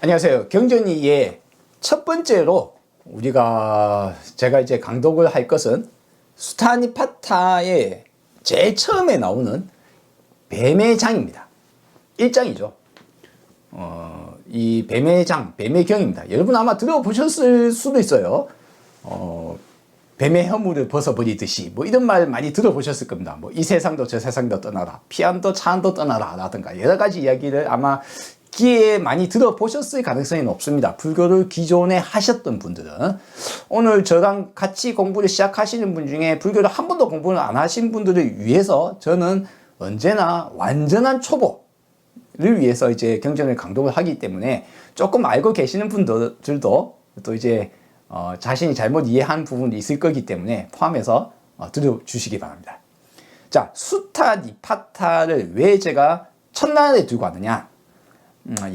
안녕하세요. 경전이의 첫 번째로 제가 이제 강독을 할 것은 수타니파타의 제일 처음에 나오는 뱀의 장입니다. 1장이죠. 이 뱀의 장, 뱀의 경입니다. 여러분 아마 들어보셨을 수도 있어요. 뱀의 허물을 벗어버리듯이 뭐 이런 말 많이 들어보셨을 겁니다. 뭐 이 세상도 저 세상도 떠나라, 피안도 차안도 떠나라 라든가 여러 가지 이야기를 아마 귀에 많이 들어보셨을 가능성이 높습니다. 불교를 기존에 하셨던 분들은. 오늘 저랑 같이 공부를 시작하시는 분 중에 불교를 한 번도 공부를 안 하신 분들을 위해서 저는 언제나 완전한 초보를 위해서 이제 경전을 강독을 하기 때문에 조금 알고 계시는 분들도 또 이제 자신이 잘못 이해한 부분이 있을 거기 때문에 포함해서 들어주시기 바랍니다. 자, 수타니파타를 왜 제가 첫날에 들고 왔느냐?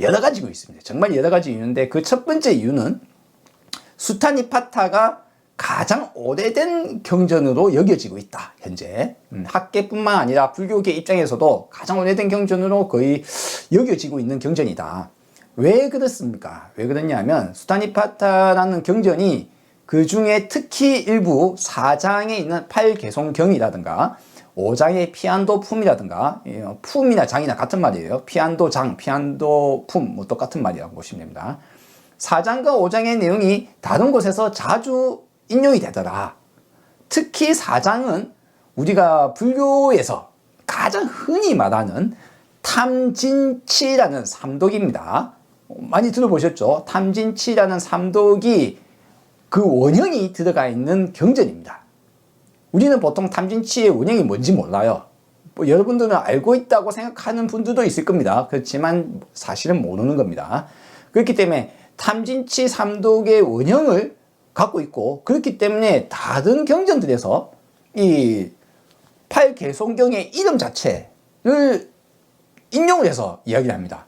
여러 가지가 있습니다. 정말 여러 가지 이유인데 그 첫 번째 이유는 수타니파타가 가장 오래된 경전으로 여겨지고 있다. 현재 학계뿐만 아니라 불교계 입장에서도 가장 오래된 경전으로 거의 여겨지고 있는 경전이다. 왜 그렇습니까? 왜 그러냐면 수타니파타라는 경전이 그 중에 특히 일부 4장에 있는 팔개송경이라든가 5장의 피안도 품이라든가, 품이나 장이나 같은 말이에요. 피안도 장, 피안도 품, 뭐 똑같은 말이라고 보시면 됩니다. 4장과 5장의 내용이 다른 곳에서 자주 인용이 되더라. 특히 4장은 우리가 불교에서 가장 흔히 말하는 탐진치라는 삼독입니다. 많이 들어보셨죠? 탐진치라는 삼독이 그 원형이 들어가 있는 경전입니다. 우리는 보통 탐진치의 원형이 뭔지 몰라요. 뭐 여러분들은 알고 있다고 생각하는 분들도 있을 겁니다. 그렇지만 사실은 모르는 겁니다. 그렇기 때문에 탐진치 삼독의 원형을 갖고 있고, 그렇기 때문에 다른 경전들에서 이 팔개송경의 이름 자체를 인용을 해서 이야기를 합니다.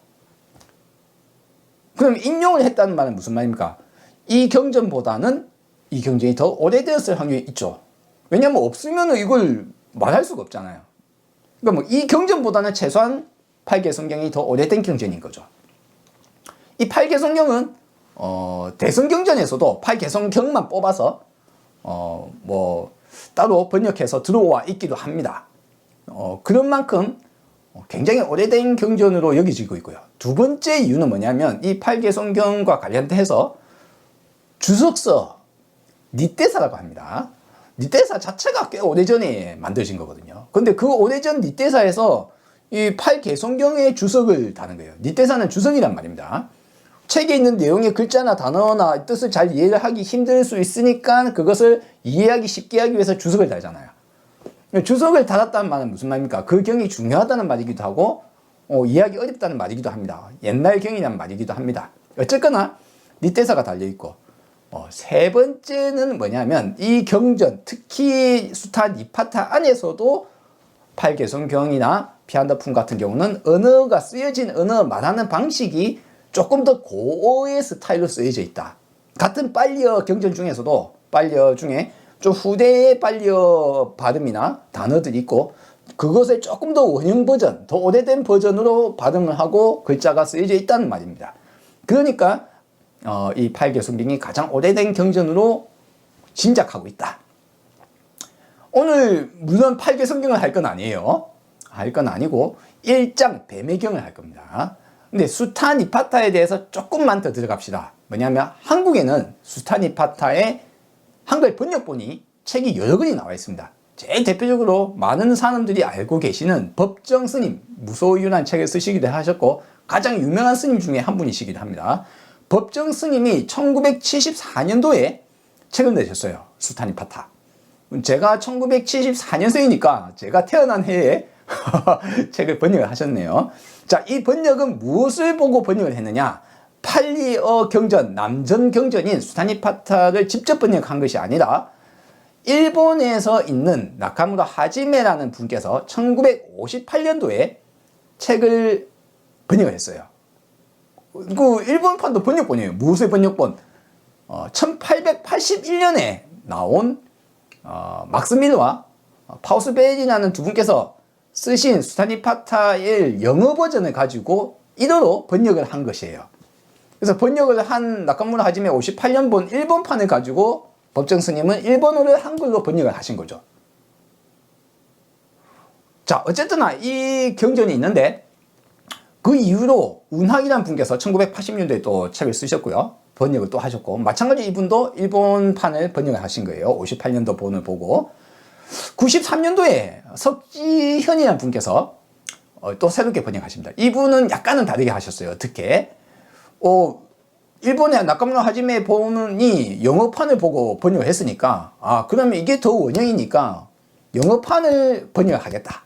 그럼 인용을 했다는 말은 무슨 말입니까? 이 경전보다는 이 경전이 더 오래되었을 확률이 있죠. 왜냐면 없으면 이걸 말할 수가 없잖아요. 그러니까 뭐 이 경전보다는 최소한 팔개송경이 더 오래된 경전인 거죠. 이 팔개송경은 대성경전에서도 팔개송경만 뽑아서 뭐 따로 번역해서 들어와 있기도 합니다. 그런 만큼 굉장히 오래된 경전으로 여겨지고 있고요. 두 번째 이유는 뭐냐면 이 팔개송경과 관련해서 주석서 니떼사라고 합니다. 니떼사 자체가 꽤 오래전에 만들어진 거거든요. 근데 그 오래전 니떼사에서 이 팔개송경의 주석을 다는 거예요. 니떼사는 주석이란 말입니다. 책에 있는 내용의 글자나 단어나 뜻을 잘 이해를 하기 힘들 수 있으니까 그것을 이해하기 쉽게 하기 위해서 주석을 달잖아요. 주석을 달았다는 말은 무슨 말입니까? 그 경이 중요하다는 말이기도 하고 이해하기 어렵다는 말이기도 합니다. 옛날 경이란 말이기도 합니다. 어쨌거나 니떼사가 달려있고, 세 번째는 뭐냐면 이 경전, 특히 수타니파타 안에서도 팔개송경이나 피안도품 같은 경우는 언어가 쓰여진 언어 말하는 방식이 조금 더 고어의 스타일로 쓰여져 있다. 같은 빨리어 경전 중에서도 빨리어 중에 좀 후대의 빨리어 발음이나 단어들이 있고, 그것을 조금 더 원형 버전, 더 오래된 버전으로 발음을 하고 글자가 쓰여져 있다는 말입니다. 그러니까 이 팔개송경이 가장 오래된 경전으로 짐작하고 있다. 오늘 물론 팔개송경을 할 건 아니에요. 할 건 아니고 1장 뱀의 경을 할 겁니다. 근데 수타니파타에 대해서 조금만 더 들어갑시다. 뭐냐면 한국에는 수타니파타의 한글 번역본이 책이 여러 권이 나와 있습니다. 제일 대표적으로 많은 사람들이 알고 계시는 법정 스님, 무소유란 책을 쓰시기도 하셨고 가장 유명한 스님 중에 한 분이시기도 합니다. 법정 스님이 1974년도에 책을 내셨어요. 수타니파타. 제가 1974년생이니까 제가 태어난 해에 책을 번역을 하셨네요. 자, 이 번역은 무엇을 보고 번역을 했느냐? 팔리어 경전, 남전 경전인 수타니파타를 직접 번역한 것이 아니라 일본에서 있는 나카무라 하지메라는 분께서 1958년도에 책을 번역을 했어요. 그 일본판도 번역본이에요. 무엇의 번역본? 1881년에 나온 막스밀과 파우스벨이라는 두 분께서 쓰신 수타니파타의 영어 버전을 가지고 1어로 번역을 한 것이에요. 그래서 번역을 한 나카무라 하지메 58년본 일본판을 가지고 법정 스님은 일본어를 한글로 번역을 하신 거죠. 자, 어쨌거나 이 경전이 있는데 그 이후로 운학이라는 분께서 1980년도에 또 책을 쓰셨고요. 번역을 또 하셨고, 마찬가지 이분도 일본판을 번역을 하신 거예요. 58년도 본을 보고. 93년도에 석지현이라는 분께서 또 새롭게 번역하십니다. 이분은 약간은 다르게 하셨어요. 어떻게? 일본의 나카무라 하지메 본이 영어판을 보고 번역을 했으니까, 그러면 이게 더 원형이니까 영어판을 번역을 하겠다.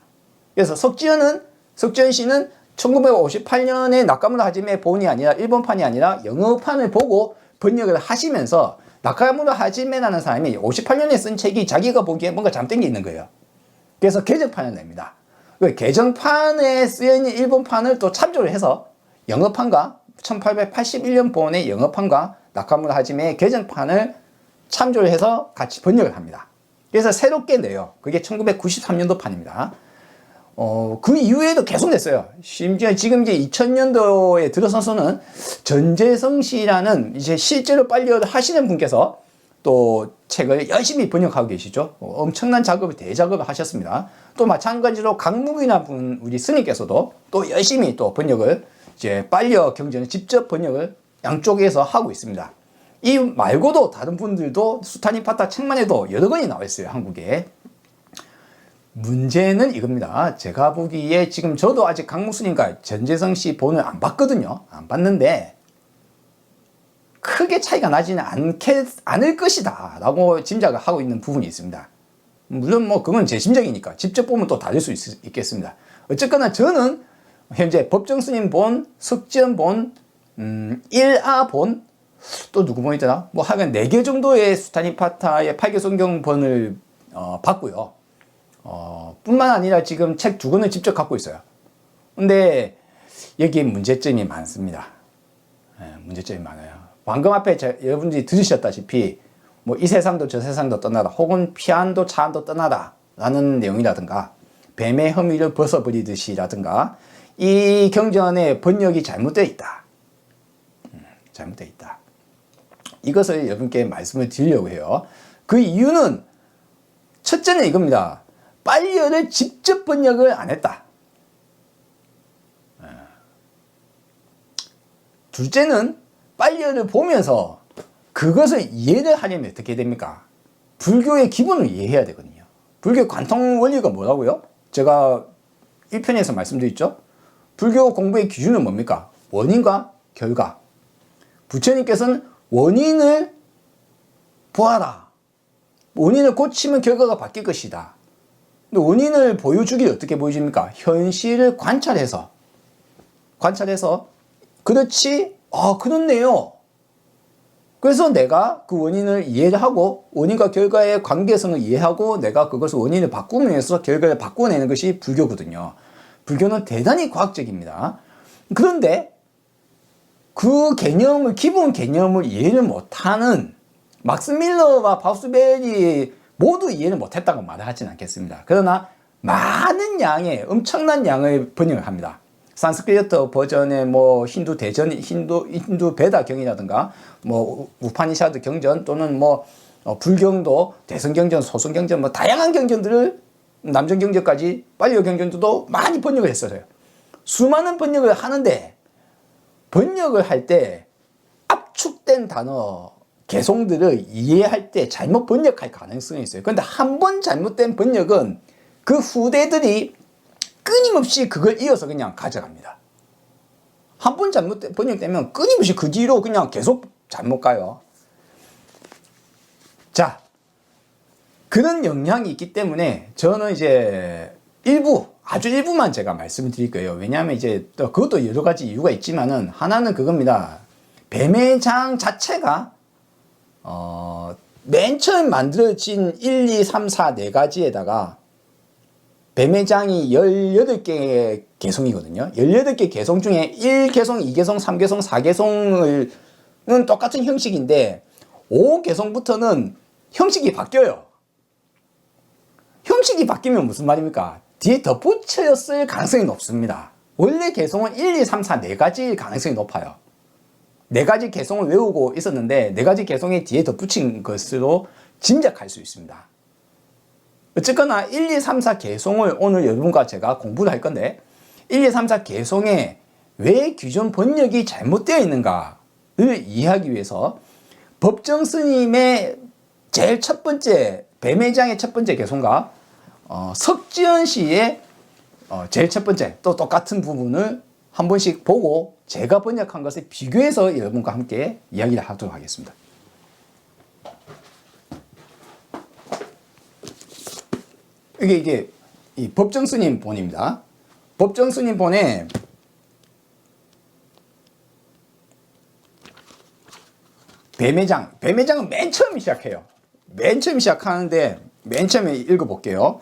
그래서 석지현 씨는 1958년에 나카무라 하지메 본이 아니라 일본판이 아니라 영어판을 보고 번역을 하시면서 나카무라 하지메라는 사람이 58년에 쓴 책이 자기가 보기에 뭔가 잘못된 게 있는 거예요. 그래서 개정판을 냅니다. 그 개정판에 쓰여있는 일본판을 또 참조를 해서 영어판과 1881년 본의 영어판과 나카무라 하지메의 개정판을 참조를 해서 같이 번역을 합니다. 그래서 새롭게 내요. 그게 1993년도 판입니다. 그 이후에도 계속 냈어요. 심지어 지금 이제 2000년도에 들어서서는 전재성 씨라는 이제 실제로 빨리어를 하시는 분께서 또 책을 열심히 번역하고 계시죠. 엄청난 작업을, 대작업을 하셨습니다. 또 마찬가지로 강묵이나 분, 우리 스님께서도 또 열심히 또 번역을, 이제 빨리어 경전을 직접 번역을 양쪽에서 하고 있습니다. 이 말고도 다른 분들도 수타니파타 책만 해도 여러 권이 나와 있어요, 한국에. 문제는 이겁니다. 제가 보기에 지금 저도 아직 강묵스님과 전재성 씨 본을 안 봤거든요. 안 봤는데 크게 차이가 나지는 않을 것이다 라고 짐작을 하고 있는 부분이 있습니다. 물론 뭐 그건 제 심정이니까 직접 보면 또 다를 수 있겠습니다. 어쨌거나 저는 현재 법정스님 본, 석지현 본, 1아 본, 또 누구 본이더라? 뭐 하여간 4개 정도의 수타니파타의 8개성경 본을 봤고요. 뿐만 아니라 지금 책 2권을 직접 갖고 있어요. 근데 여기에 문제점이 많습니다. 문제점이 많아요. 방금 앞에 여러분들이 들으셨다시피 뭐 이 세상도 저 세상도 떠나라, 혹은 피안도 차안도 떠나라 라는 내용이라든가, 뱀의 허미를 벗어버리듯이 라든가, 이 경전의 번역이 잘못되어 있다. 잘못되어 있다. 이것을 여러분께 말씀을 드리려고 해요. 그 이유는 첫째는 이겁니다. 빨리어를 직접 번역을 안 했다. 둘째는 빨리어를 보면서 그것을 이해를 하려면 어떻게 됩니까? 불교의 기본을 이해해야 되거든요. 불교 관통 원리가 뭐라고요? 제가 1편에서 말씀드렸죠? 불교 공부의 기준은 뭡니까? 원인과 결과. 부처님께서는 원인을 보아라. 원인을 고치면 결과가 바뀔 것이다. 근데 원인을 보여주기 어떻게 보여줍니까? 현실을 관찰해서, 그렇지, 그렇네요. 그래서 내가 그 원인을 이해를 하고, 원인과 결과의 관계성을 이해하고, 내가 그것을 원인을 바꾸면서 결과를 바꿔내는 것이 불교거든요. 불교는 대단히 과학적입니다. 그런데 그 개념을, 기본 개념을 이해를 못하는 막스 밀러와 바우스벨이 모두 이해를 못했다고 말을 하진 않겠습니다. 그러나 많은 양의, 엄청난 양을 번역을 합니다. 산스크리트 버전의 뭐 힌두 대전, 힌두 베다 경이라든가, 뭐 우파니샤드 경전, 또는 뭐 불경도 대성경전, 소승경전, 뭐 다양한 경전들을, 남정경전까지 빨리어 경전들도 많이 번역을 했어요. 수많은 번역을 하는데, 번역을 할 때 압축된 단어, 개송들을 이해할 때 잘못 번역할 가능성이 있어요. 그런데 한 번 잘못된 번역은 그 후대들이 끊임없이 그걸 이어서 그냥 가져갑니다. 한 번 잘못 번역되면 끊임없이 그 뒤로 그냥 계속 잘못 가요. 자, 그런 영향이 있기 때문에 저는 이제 아주 일부만 제가 말씀을 드릴 거예요. 왜냐하면 이제 또 그것도 여러 가지 이유가 있지만은, 하나는 그겁니다. 뱀의 장 자체가 맨 처음 만들어진 1, 2, 3, 4, 4가지에다가 뱀의 장이 18개의 개성이거든요. 18개 개성 중에 1개성, 2개성, 3개성, 4개성은 똑같은 형식인데 5개성부터는 형식이 바뀌어요. 형식이 바뀌면 무슨 말입니까? 뒤에 덧붙였을 가능성이 높습니다. 원래 개성은 1, 2, 3, 4, 4가지일 가능성이 높아요. 네 가지 개성을 외우고 있었는데 네 가지 개성에 뒤에 덧붙인 것으로 짐작할 수 있습니다. 어쨌거나 1, 2, 3, 4 개성을 오늘 여러분과 제가 공부를 할 건데 1, 2, 3, 4 개성에 왜 기존 번역이 잘못되어 있는가를 이해하기 위해서 법정 스님의 제일 첫 번째 뱀의장의 첫 번째 개성과 석지연 씨의 제일 첫 번째 또 똑같은 부분을 한 번씩 보고 제가 번역한 것을 비교해서 여러분과 함께 이야기를 하도록 하겠습니다. 이게 이 법정 스님 본입니다. 법정 스님 본에 뱀의장은 맨 처음 시작해요. 맨 처음 시작하는데 맨 처음에 읽어볼게요.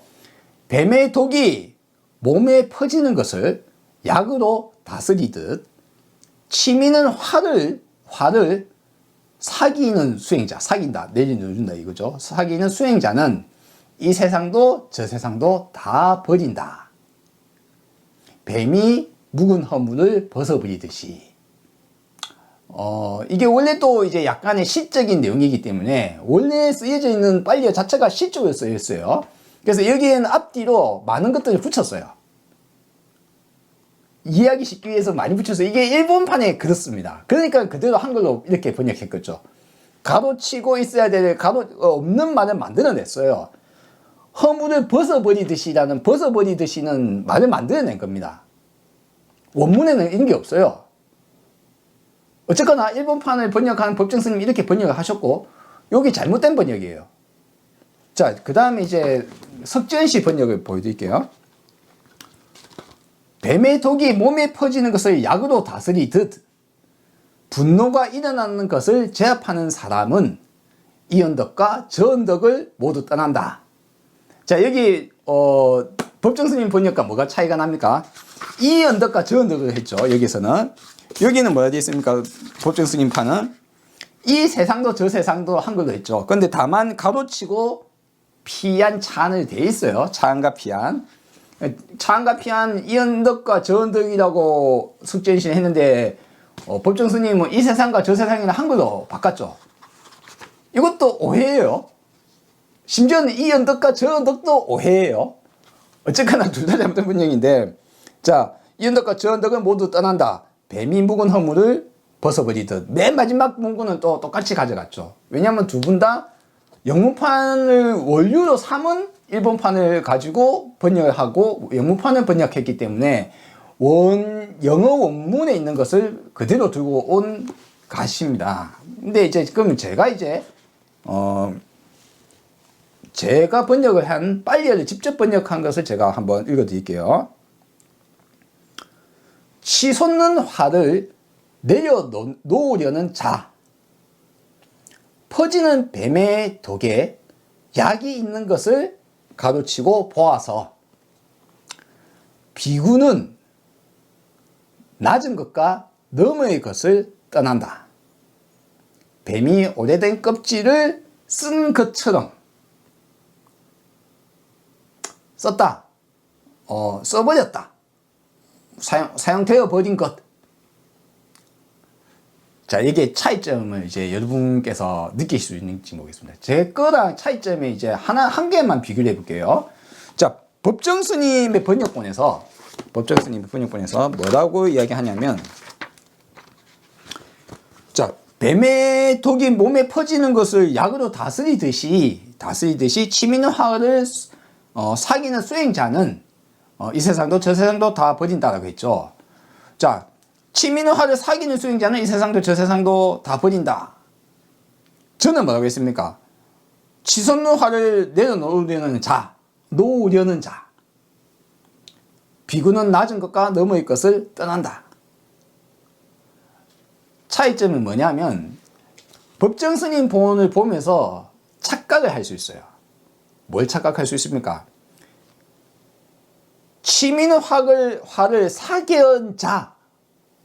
뱀의 독이 몸에 퍼지는 것을 약으로 다스리듯 치미는 화를 사귀는 수행자, 사귄다, 내려놓는다 이거죠. 사귀는 수행자는 이 세상도 저 세상도 다 버린다. 뱀이 묵은 허물을 벗어버리듯이. 이게 원래 또 이제 약간의 시적인 내용이기 때문에 원래 쓰여져 있는 빨리어 자체가 시적으로 쓰였어요. 그래서 여기에는 앞뒤로 많은 것들을 붙였어요. 이해하기 쉽기 위해서 많이 붙여서 이게 일본판에 그렇습니다. 그러니까 그대로 한글로 이렇게 번역했겠죠. 가로치고 있어야 될 없는 말을 만들어냈어요. 허물을 벗어버리듯이라는 벗어버리듯이는 말을 만들어낸 겁니다. 원문에는 이런 게 없어요. 어쨌거나 일본판을 번역하는 법정 스님이 이렇게 번역을 하셨고 여기 잘못된 번역이에요. 자, 그 다음에 이제 석지연 씨 번역을 보여드릴게요. 뱀의 독이 몸에 퍼지는 것을 약으로 다스리듯 분노가 일어나는 것을 제압하는 사람은 이 언덕과 저 언덕을 모두 떠난다. 자, 여기 법정 스님 번역과 뭐가 차이가 납니까? 이 언덕과 저 언덕을 했죠. 여기서는 여기는 뭐라 되어 있습니까? 법정 스님 판은 이 세상도 저 세상도 한글로 했죠. 그런데 다만 가로치고 피한 찬을 돼 있어요. 차안과 피한. 차안과 피한 이 언덕과 저 언덕이라고 석지연 씨는 했는데 법정 스님은 이 세상과 저 세상이나 한글로 바꿨죠. 이것도 오해예요. 심지어는 이 언덕과 저 언덕도 오해예요. 어쨌거나 둘 다 잘못된 번역인데, 자, 이 언덕과 저 언덕은 모두 떠난다. 뱀이 묵은 허물을 벗어버리듯. 맨 마지막 문구는 또 똑같이 가져갔죠. 왜냐하면 두 분 다 영문판을 원류로 삼은 일본판을 가지고 번역을 하고 영문판을 번역했기 때문에 영어 원문에 있는 것을 그대로 들고 온 가시입니다. 근데 이제 그러면 제가 번역을 한 빨리어를 직접 번역한 것을 제가 한번 읽어 드릴게요. 치솟는 화를 내려놓으려는 자, 퍼지는 뱀의 독에 약이 있는 것을 가로치고 보아서 비구는 낮은 것과 너머의 것을 떠난다. 뱀이 오래된 껍질을 쓴 것처럼 썼다. 써버렸다. 사용되어 버린 것. 자, 이게 차이점을 이제 여러분께서 느낄 수 있는지 모르겠습니다. 제 거랑 차이점에 이제 한 개만 비교를 해볼게요. 자, 법정 스님의 번역본에서 뭐라고 이야기하냐면, 자, 뱀의 독이 몸에 퍼지는 것을 약으로 다스리듯이 치미는 화를 사귀는 수행자는 이 세상도 저 세상도 다 버린다라고 했죠. 자, 치미는 화를 사귀는 수행자는 이 세상도 저 세상도 다 버린다. 저는 뭐라고 했습니까? 치솟는 화를 내려놓으려는 자, 놓으려는 자. 비구는 낮은 것과 너머의 것을 떠난다. 차이점은 뭐냐면 법정 스님 본을 보면서 착각을 할 수 있어요. 뭘 착각할 수 있습니까? 치미는 화를 사귀은 자,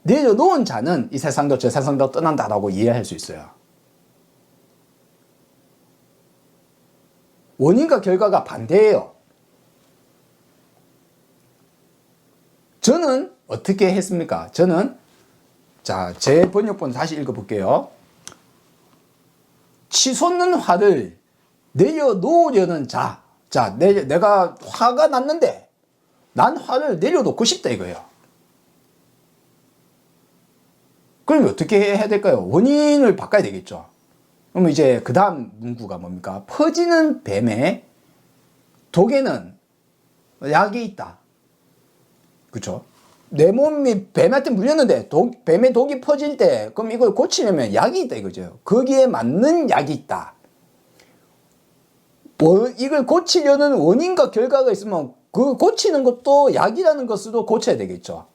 내려놓은 자는 이 세상도 저 세상도 떠난다라고 이해할 수 있어요. 원인과 결과가 반대예요. 저는 어떻게 했습니까? 저는 자, 제 번역본 다시 읽어볼게요. 치솟는 화를 내려놓으려는 자. 자, 내가 화가 났는데 난 화를 내려놓고 싶다 이거예요. 그럼 어떻게 해야 될까요? 원인을 바꿔야 되겠죠. 그럼 이제 그 다음 문구가 뭡니까? 퍼지는 뱀의 독에는 약이 있다. 그쵸? 내 몸이 뱀한테 물렸는데 뱀의 독이 퍼질 때 그럼 이걸 고치려면 약이 있다 이거죠. 거기에 맞는 약이 있다. 이걸 고치려는 원인과 결과가 있으면 그 고치는 것도 약이라는 것으로 고쳐야 되겠죠.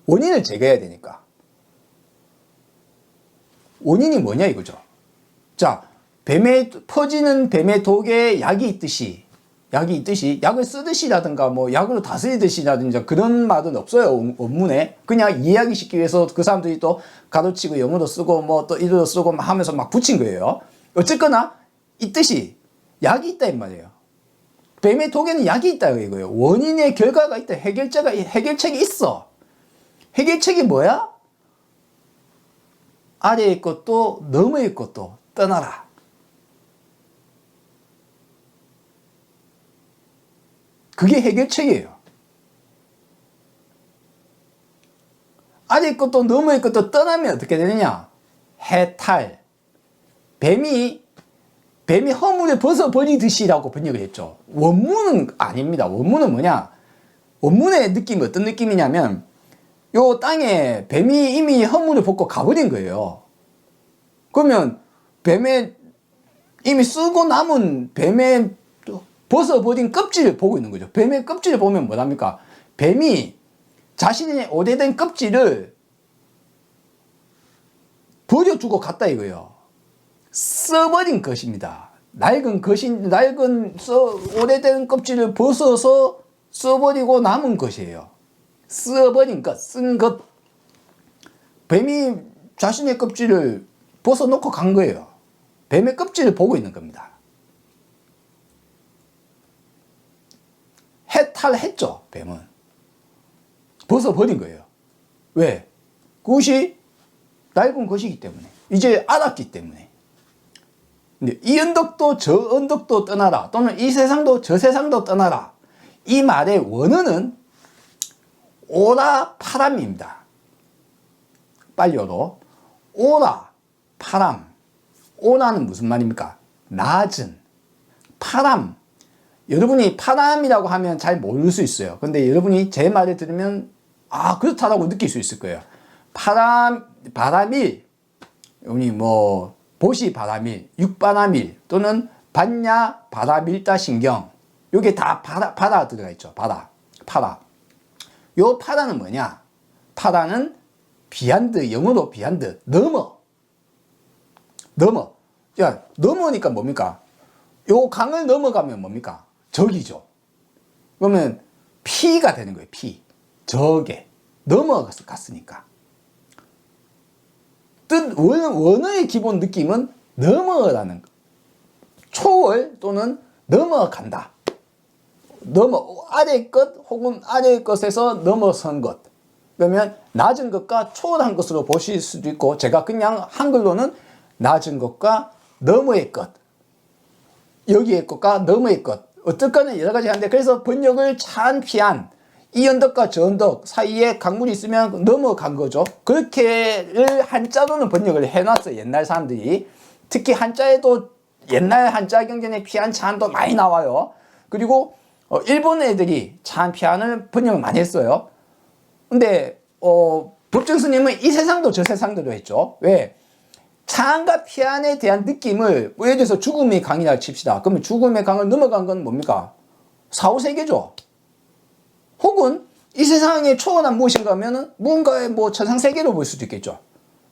원인을 제거해야 되니까. 원인이 뭐냐 이거죠. 자, 퍼지는 뱀의 독에 약이 있듯이 약을 쓰듯이라든가 뭐 약으로 다스리듯이라든지 그런 말은 없어요. 원문에. 그냥 이해하기 쉽기 위해서 그 사람들이 또 가로치고 영어로 쓰고 뭐 또 일어로 쓰고 하면서 막 붙인 거예요. 어쨌거나 있듯이 약이 있다 이 말이에요. 뱀의 독에는 약이 있다 이거예요. 원인의 결과가 있다. 해결책이 있어. 해결책이 뭐야? 아래의 것도 너머의 것도 떠나라. 그게 해결책이에요. 아래의 것도 너머의 것도 떠나면 어떻게 되느냐? 해탈. 뱀이 허물을 벗어버리듯이라고 번역을 했죠. 원문은 아닙니다. 원문은 뭐냐? 원문의 느낌이 어떤 느낌이냐면 요 땅에 뱀이 이미 허물을 벗고 가버린 거예요. 그러면 이미 쓰고 남은 뱀의 벗어버린 껍질을 보고 있는 거죠. 뱀의 껍질을 보면 뭐랍니까? 뱀이 자신의 오래된 껍질을 버려주고 갔다 이거예요. 써버린 것입니다. 오래된 껍질을 벗어서 써버리고 남은 것이에요. 써버린 것, 쓴 것. 뱀이 자신의 껍질을 벗어놓고 간 거예요. 뱀의 껍질을 보고 있는 겁니다. 해탈했죠, 뱀은. 벗어버린 거예요. 왜? 그것이 낡은 것이기 때문에. 이제 알았기 때문에. 근데 이 언덕도 저 언덕도 떠나라. 또는 이 세상도 저 세상도 떠나라. 이 말의 원어는 오라 파람입니다. 빨리어도 오라 파람. 오라는 무슨 말입니까? 낮은. 파람. 여러분이 파람이라고 하면 잘 모를 수 있어요. 근데 여러분이 제 말을 들으면 그렇다라고 느낄 수 있을 거예요. 바람일, 여러분이 뭐 보시 바람일, 육바람일 또는 반야 바라밀다 신경. 요게 다 바라 들어가 있죠. 파라. 요 파라는 뭐냐? 파라는 비한드, 영어로 비한드, 넘어. 야, 넘어니까 뭡니까? 요 강을 넘어가면 뭡니까? 적이죠. 그러면 피가 되는 거예요. 피. 적에. 넘어갔으니까. 원어의 기본 느낌은 넘어라는 거. 초월 또는 넘어간다. 아래 것 혹은 아래 것에서 넘어선 것. 그러면 낮은 것과 초월한 것으로 보실 수도 있고, 제가 그냥 한글로는 낮은 것과 너머의 것, 여기의 것과 너머의 것, 어떻거나 여러 가지 하는데, 그래서 번역을 찬피한 이 언덕과 저 언덕 사이에 강물이 있으면 넘어간 거죠. 그렇게를 한자로는 번역을 해놨어요. 옛날 사람들이. 특히 한자에도 옛날 한자 경전에 피한 찬도 많이 나와요. 그리고 일본 애들이 찬피한을 번역을 많이 했어요. 근데 법정 스님은 이 세상도 저 세상도로 했죠. 왜? 찬과 피안에 대한 느낌을, 예를 들어서 죽음의 강이라 칩시다. 그러면 죽음의 강을 넘어간 건 뭡니까? 4, 5세계죠. 혹은 이 세상에 초월한 무엇인가 하면은 무언가의 뭐 천상세계로 볼 수도 있겠죠.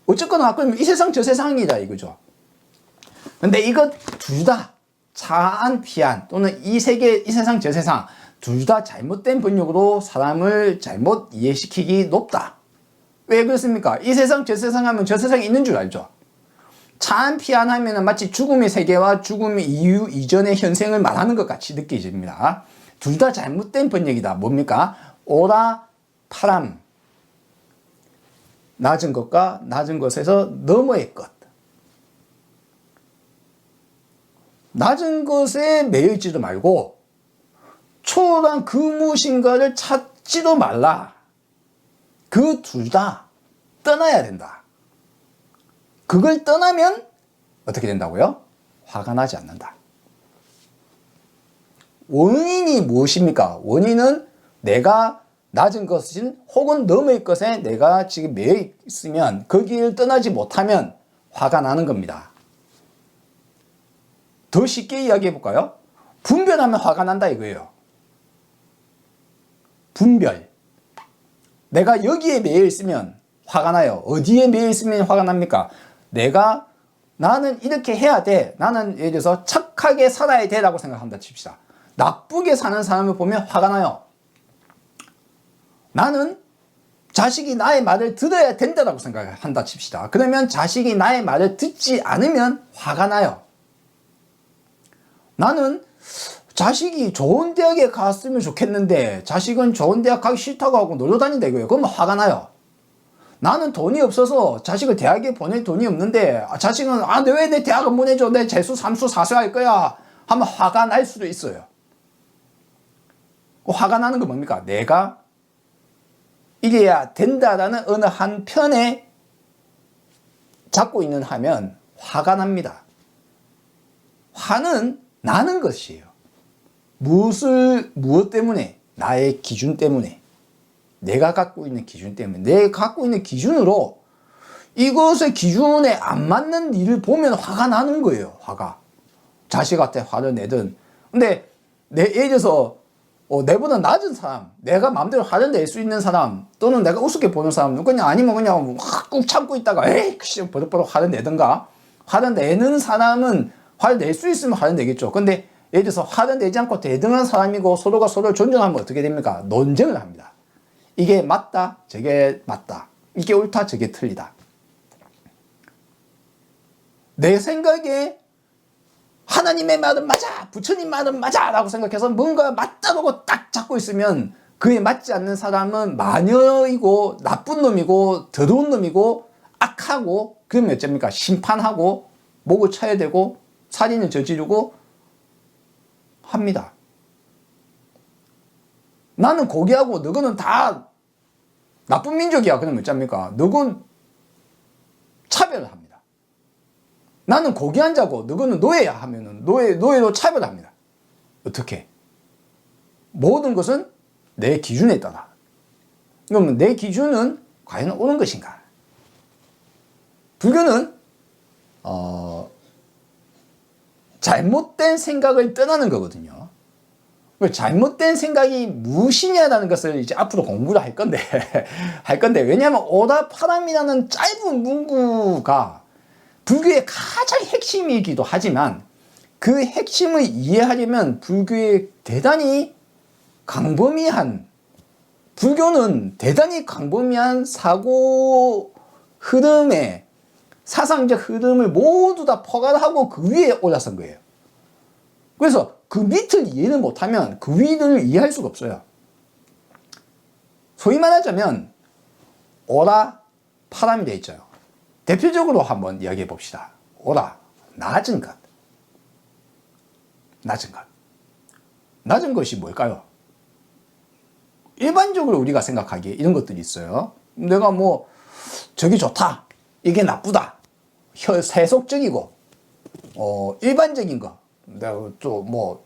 어쨌거나 그러면 이 세상 저 세상이다 이거죠. 근데 이것 둘 다 차안 피안 또는 이 세계 이 세상 저 세상 둘 다 잘못된 번역으로 사람을 잘못 이해시키기 높다. 왜 그렇습니까? 이 세상 저 세상 하면 저 세상에 있는 줄 알죠. 차안 피안 하면 마치 죽음의 세계와 죽음 이전의 현생을 말하는 것 같이 느껴집니다. 둘 다 잘못된 번역이다. 뭡니까? 오라 파람. 낮은 것과 낮은 것에서 너머의 것. 낮은 것에 매여있지도 말고 초월한 그 무엇인가를 찾지도 말라. 그 둘 다 떠나야 된다. 그걸 떠나면 어떻게 된다고요? 화가 나지 않는다. 원인이 무엇입니까? 원인은 내가 낮은 것인 혹은 너머의 것에 내가 지금 매여 있으면 거기를 떠나지 못하면 화가 나는 겁니다. 더 쉽게 이야기해 볼까요? 분별하면 화가 난다 이거예요. 분별. 내가 여기에 매여 있으면 화가 나요. 어디에 매여 있으면 화가 납니까? 나는 이렇게 해야 돼. 나는 예를 들어서 착하게 살아야 돼 라고 생각한다 칩시다. 나쁘게 사는 사람을 보면 화가 나요. 나는 자식이 나의 말을 들어야 된다라고 생각한다 칩시다. 그러면 자식이 나의 말을 듣지 않으면 화가 나요. 나는 자식이 좋은 대학에 갔으면 좋겠는데 자식은 좋은 대학 가기 싫다고 하고 놀러 다닌다 이거예요. 그러면 화가 나요. 나는 돈이 없어서 자식을 대학에 보낼 돈이 없는데 자식은 왜 내 대학 안 보내줘? 내 재수, 삼수, 사수 할 거야. 하면 화가 날 수도 있어요. 화가 나는 건 뭡니까? 내가 이래야 된다라는 어느 한 편에 잡고 있는 하면 화가 납니다. 화는 나는 것이에요. 무엇 때문에? 나의 기준 때문에. 내가 갖고 있는 기준 때문에. 내가 갖고 있는 기준으로 이것의 기준에 안 맞는 일을 보면 화가 나는 거예요. 화가. 자식한테 화를 내든. 근데 예를 들어서 내보다 낮은 사람, 내가 마음대로 화를 낼 수 있는 사람, 또는 내가 우습게 보는 사람, 그냥 아니면 그냥 꾹 참고 있다가 에이 버릇버릇 화를 내든가. 화를 내는 사람은 화를 낼 수 있으면 화를 내겠죠. 근데 예를 들어서 화를 내지 않고 대등한 사람이고 서로가 서로를 존중하면 어떻게 됩니까? 논쟁을 합니다. 이게 맞다, 저게 맞다. 이게 옳다, 저게 틀리다. 내 생각에 하나님의 말은 맞아, 부처님 말은 맞아 라고 생각해서 뭔가 맞다고 딱 잡고 있으면 그에 맞지 않는 사람은 마녀이고 나쁜 놈이고 더러운 놈이고 악하고, 그러면 어쩝니까? 심판하고 목을 쳐야 되고 살인을 저지르고 합니다. 나는 고기하고 너거는 다 나쁜 민족이야. 그러면 어쩝니까? 너건 차별을 합니다. 나는 고귀한 자고 너거는 노예야 하면은 노예로 차별합니다. 어떻게? 모든 것은 내 기준에 따라. 그러면 내 기준은 과연 옳은 것인가? 불교는 잘못된 생각을 떠나는 거거든요. 잘못된 생각이 무엇이냐라는 것을 이제 앞으로 공부를 할 건데 왜냐하면 오다파람이라는 짧은 문구가 불교의 가장 핵심이기도 하지만 그 핵심을 이해하려면 불교의 불교는 대단히 광범위한 사고 흐름에 사상적 흐름을 모두 다 포괄하고 그 위에 올라선 거예요. 그래서 그 밑을 이해를 못하면 그 위를 이해할 수가 없어요. 소위 말하자면 오라, 파람이 되어 있죠. 대표적으로 한번 이야기해 봅시다. 오라, 낮은 것. 낮은 것. 낮은 것이 뭘까요? 일반적으로 우리가 생각하기에 이런 것들이 있어요. 내가 저기 좋다, 이게 나쁘다, 세속적이고 일반적인 거, 내가 또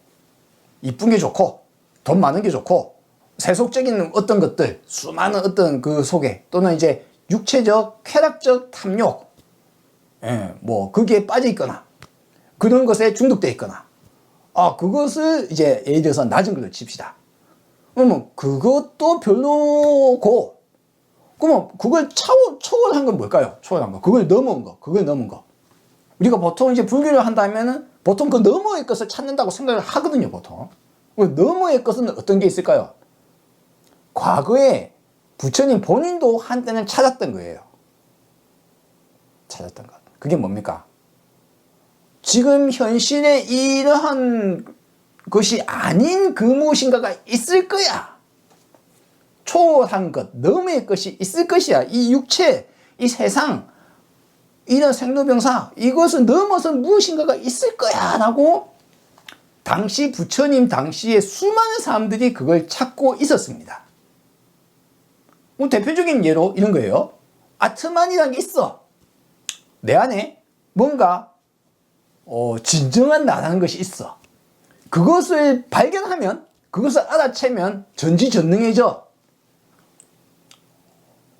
이쁜 게 좋고 돈 많은 게 좋고 세속적인 어떤 것들, 수많은 어떤 그 속에, 또는 이제 육체적 쾌락적 탐욕, 거기에 빠져 있거나 그런 것에 중독되어 있거나, 그것을 이제 예를 들어서 낮은 걸로 칩시다. 그러면 그것도 별로고, 그러면 그걸 초월한 건 뭘까요? 초월한 거. 그걸 넘은 거. 우리가 보통 이제 불교를 한다면은 보통 그 너머의 것을 찾는다고 생각을 하거든요, 보통. 너머의 것은 어떤 게 있을까요? 과거에 부처님 본인도 한때는 찾았던 거예요. 찾았던 것. 그게 뭡니까? 지금 현실에 이러한 것이 아닌 그 무엇인가가 있을 거야. 초월한 것, 너머의 것이 있을 것이야. 이 육체, 이 세상, 이런 생로병사, 이것을 넘어서 무엇인가가 있을 거야 라고 당시 부처님 당시에 수많은 사람들이 그걸 찾고 있었습니다. 뭐 대표적인 예로 이런 거예요. 아트만이라는 게 있어. 내 안에 뭔가 진정한 나라는 것이 있어. 그것을 발견하면, 그것을 알아채면 전지전능해져.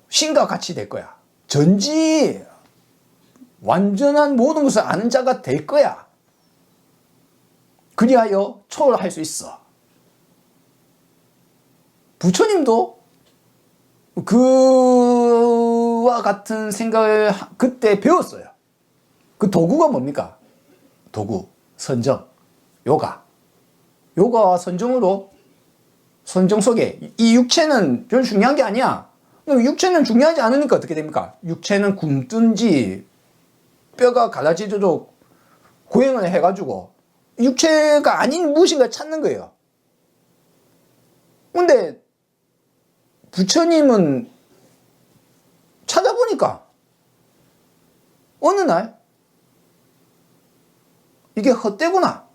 신과 같이 될 거야. 완전한 모든 것을 아는 자가 될 거야. 그리하여 초월할 수 있어. 부처님도 그와 같은 생각을 그때 배웠어요. 그 도구가 뭡니까? 도구, 선정, 요가. 요가와 선정으로, 선정 속에 이 육체는 별 중요한 게 아니야. 육체는 중요하지 않으니까 어떻게 됩니까? 육체는 굶든지 뼈가 갈라지도록 고행을 해가지고 육체가 아닌 무엇인가 찾는 거예요. 근데 부처님은 찾아보니까 어느 날 이게 헛되구나.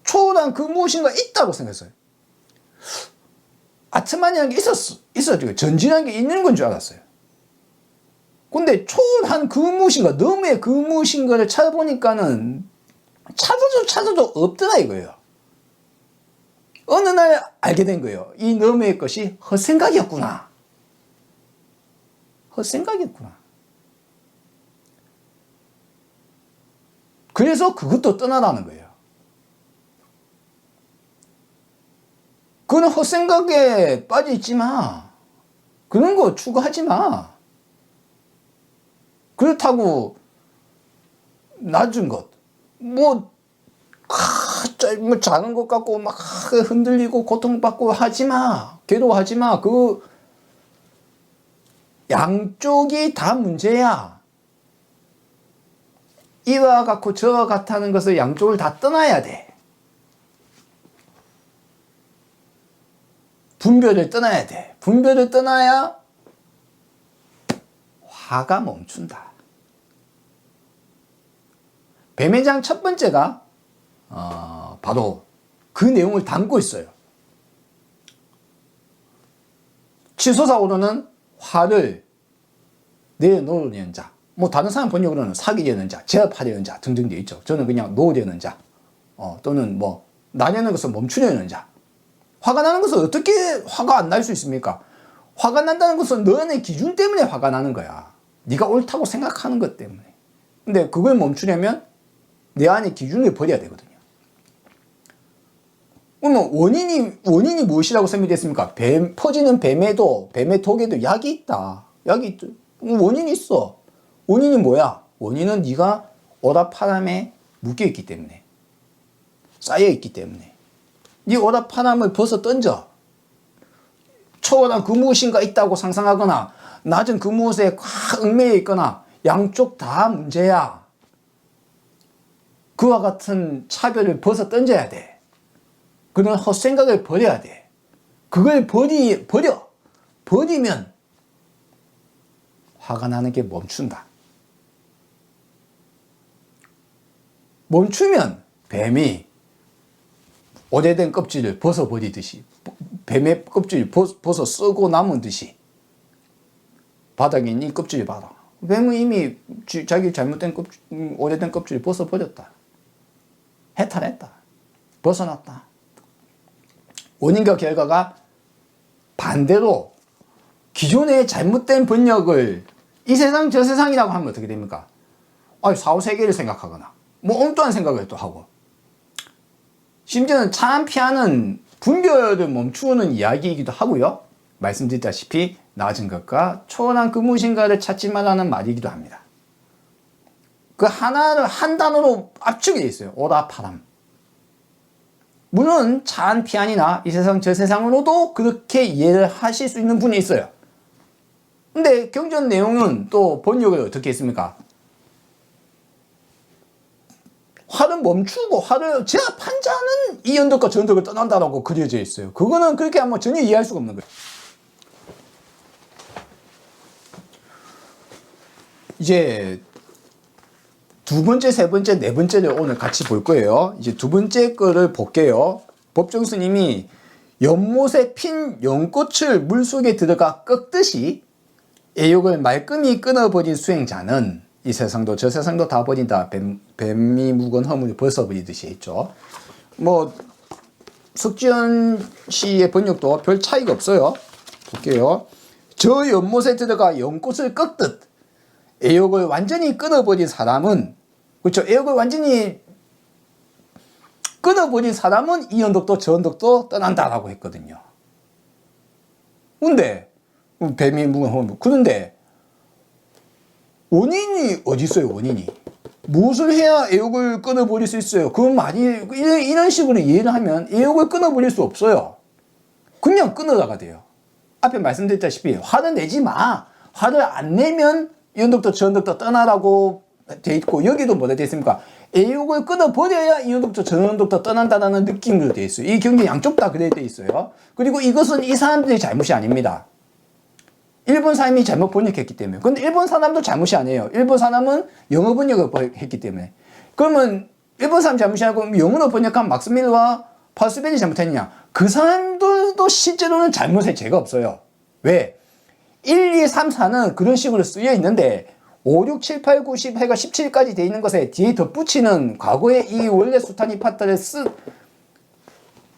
초월한 그 무엇인가 있다고 생각했어요. 아트만이라는 게 있었죠. 전진한 게 있는 건 줄 알았어요. 근데 초월한 그 무엇인가, 너무의 그 무엇인가를 찾아보니까는 찾아도 없더라 이거예요. 어느 날 알게 된 거예요. 이 너무의 것이 헛생각이었구나. 헛생각이었구나. 그래서 그것도 떠나라는 거예요. 그는 헛생각에 빠져있지 마. 그런 거 추구하지 마. 그렇다고 낮은 것, 작은 것 같고 막 흔들리고 고통받고 하지 마. 괴로워하지 마. 그 양쪽이 다 문제야. 이와 같고 저와 같다는 것을 양쪽을 다 떠나야 돼. 분별을 떠나야 돼. 분별을 떠나야 화가 멈춘다. 뱀의 장 첫 번째가 바로 그 내용을 담고 있어요. 치솟아오르는 화를 내놓으려는 자, 다른 사람 번역으로는 사귀려는 자, 제압하려는 자 등등 되어 있죠. 저는 그냥 놓으려는 자, 또는 나려는 것을 멈추려는 자. 화가 나는 것은 어떻게 화가 안 날 수 있습니까? 화가 난다는 것은 너네 기준 때문에 화가 나는 거야. 네가 옳다고 생각하는 것 때문에. 근데 그걸 멈추려면 내 안에 기준을 버려야 되거든요. 그러면 원인이 무엇이라고 설명됐습니까? 퍼지는 뱀의 독에도 약이 있다. 원인이 있어. 원인이 뭐야? 원인은 네가 오라파람에 묶여있기 때문에, 쌓여있기 때문에. 네 오라파람을 벗어 던져. 초월한 그 무엇인가 있다고 상상하거나 낮은 그 무엇에 꽉 얽매여 있거나 양쪽 다 문제야. 그와 같은 차별을 벗어 던져야 돼. 그런 헛생각을 버려야 돼. 그걸 버리면 화가 나는 게 멈춘다. 멈추면 뱀이 오래된 껍질을 벗어버리듯이, 뱀의 껍질을 벗어 쓰고 남은 듯이 바닥에 있는 이 껍질을 봐라. 뱀은 이미 자기 잘못된 오래된 껍질을 벗어버렸다. 해탈했다. 벗어났다. 원인과 결과가 반대로 기존의 잘못된 번역을 이 세상 저 세상이라고 하면 어떻게 됩니까? 사후세계를 생각하거나 엉뚱한 생각을 또 하고, 심지어는 참 피하는 분별을 멈추는 이야기이기도 하고요. 말씀드렸다시피 낮은 것과 초월한 그 무엇인가를 찾지 말라는 말이기도 합니다. 그 하나를 한 단어로 압축이 되어 있어요. 오라파람. 물론 차안 피안이나 이 세상 저 세상으로도 그렇게 이해를 하실 수 있는 분이 있어요. 근데 경전 내용은 또 번역을 어떻게 했습니까? 화를 멈추고 화를 제압한 자는 이 언덕과 저 언덕을 떠난다라고 그려져 있어요. 그거는 그렇게 전혀 이해할 수가 없는 거예요. 이제 두 번째, 세 번째, 네 번째를 오늘 같이 볼 거예요. 이제 두 번째 거를 볼게요. 법정 스님이 연못에 핀 연꽃을 물속에 들어가 꺾듯이 애욕을 말끔히 끊어버린 수행자는 이 세상도 저 세상도 다 버린다. 뱀이 묵은 허물을 벗어버리듯이 했죠. 뭐 석지연 씨의 번역도 별 차이가 없어요. 볼게요. 저 연못에 들어가 연꽃을 꺾듯 애욕을 완전히 끊어버린 사람은, 그렇죠, 애욕을 완전히 끊어버린 사람은 이 언덕도 저 언덕도 떠난다라고 했거든요. 근데 뱀이 묵은 허물, 그런데 원인이 어디 있어요? 원인이 무엇을 해야 애욕을 끊어버릴 수 있어요? 그건 많이 이런 식으로 이해를 하면 애욕을 끊어버릴 수 없어요. 그냥 끊어다가 돼요. 앞에 말씀드렸다시피 화를 내지 마. 화를 안 내면 이 언덕도 저 언덕도 떠나라고 돼 있고, 여기도 뭐라 돼 있습니까? 애욕을 끊어버려야 이 언덕도 저 언덕도 떠난다는 느낌으로 돼 있어요. 이 경계 양쪽 다 그래 돼 있어요. 그리고 이것은 이 사람들의 잘못이 아닙니다. 일본 사람이 잘못 번역했기 때문에. 근데 일본 사람도 잘못이 아니에요. 일본 사람은 영어 번역을 했기 때문에. 그러면 일본 사람 잘못이 아니고 영어로 번역한 막스 밀러와 파스벨이 잘못했느냐? 그 사람들도 실제로는 잘못의 죄가 없어요. 왜? 1, 2, 3, 4는 그런 식으로 쓰여 있는데 5, 6, 7, 8, 9, 10 해가 17까지 돼 있는 것에 뒤에 덧붙이는 과거에 이 원래 수타니 파타를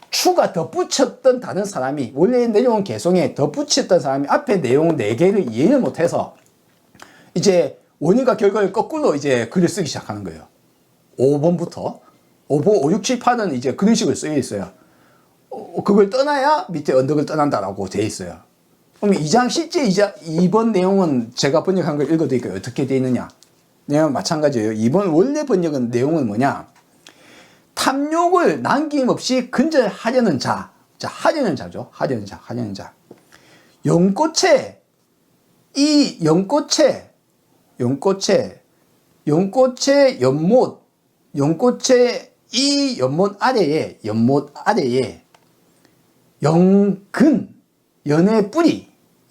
추가 덧붙였던 다른 사람이, 원래 내려온 개성에 덧붙였던 사람이 앞에 내용 4개를 이해를 못해서 이제 원인과 결과를 거꾸로 이제 글을 쓰기 시작하는 거예요. 5번부터 5, 6, 7, 8은 이제 그런 식으로 쓰여 있어요. 그걸 떠나야 밑에 언덕을 떠난다라고 돼 있어요. 그럼 2장 실제 2번 내용은 제가 번역한 걸 읽어드릴까요? 어떻게 돼 있느냐? 내용 마찬가지예요. 2번 원래 번역은 내용은 뭐냐? 탐욕을 남김없이 근절하려는 자. 자, 하려는 자죠. 하려는 자, 하려는 자. 연꽃의 연못, 연꽃의 이 연못 아래에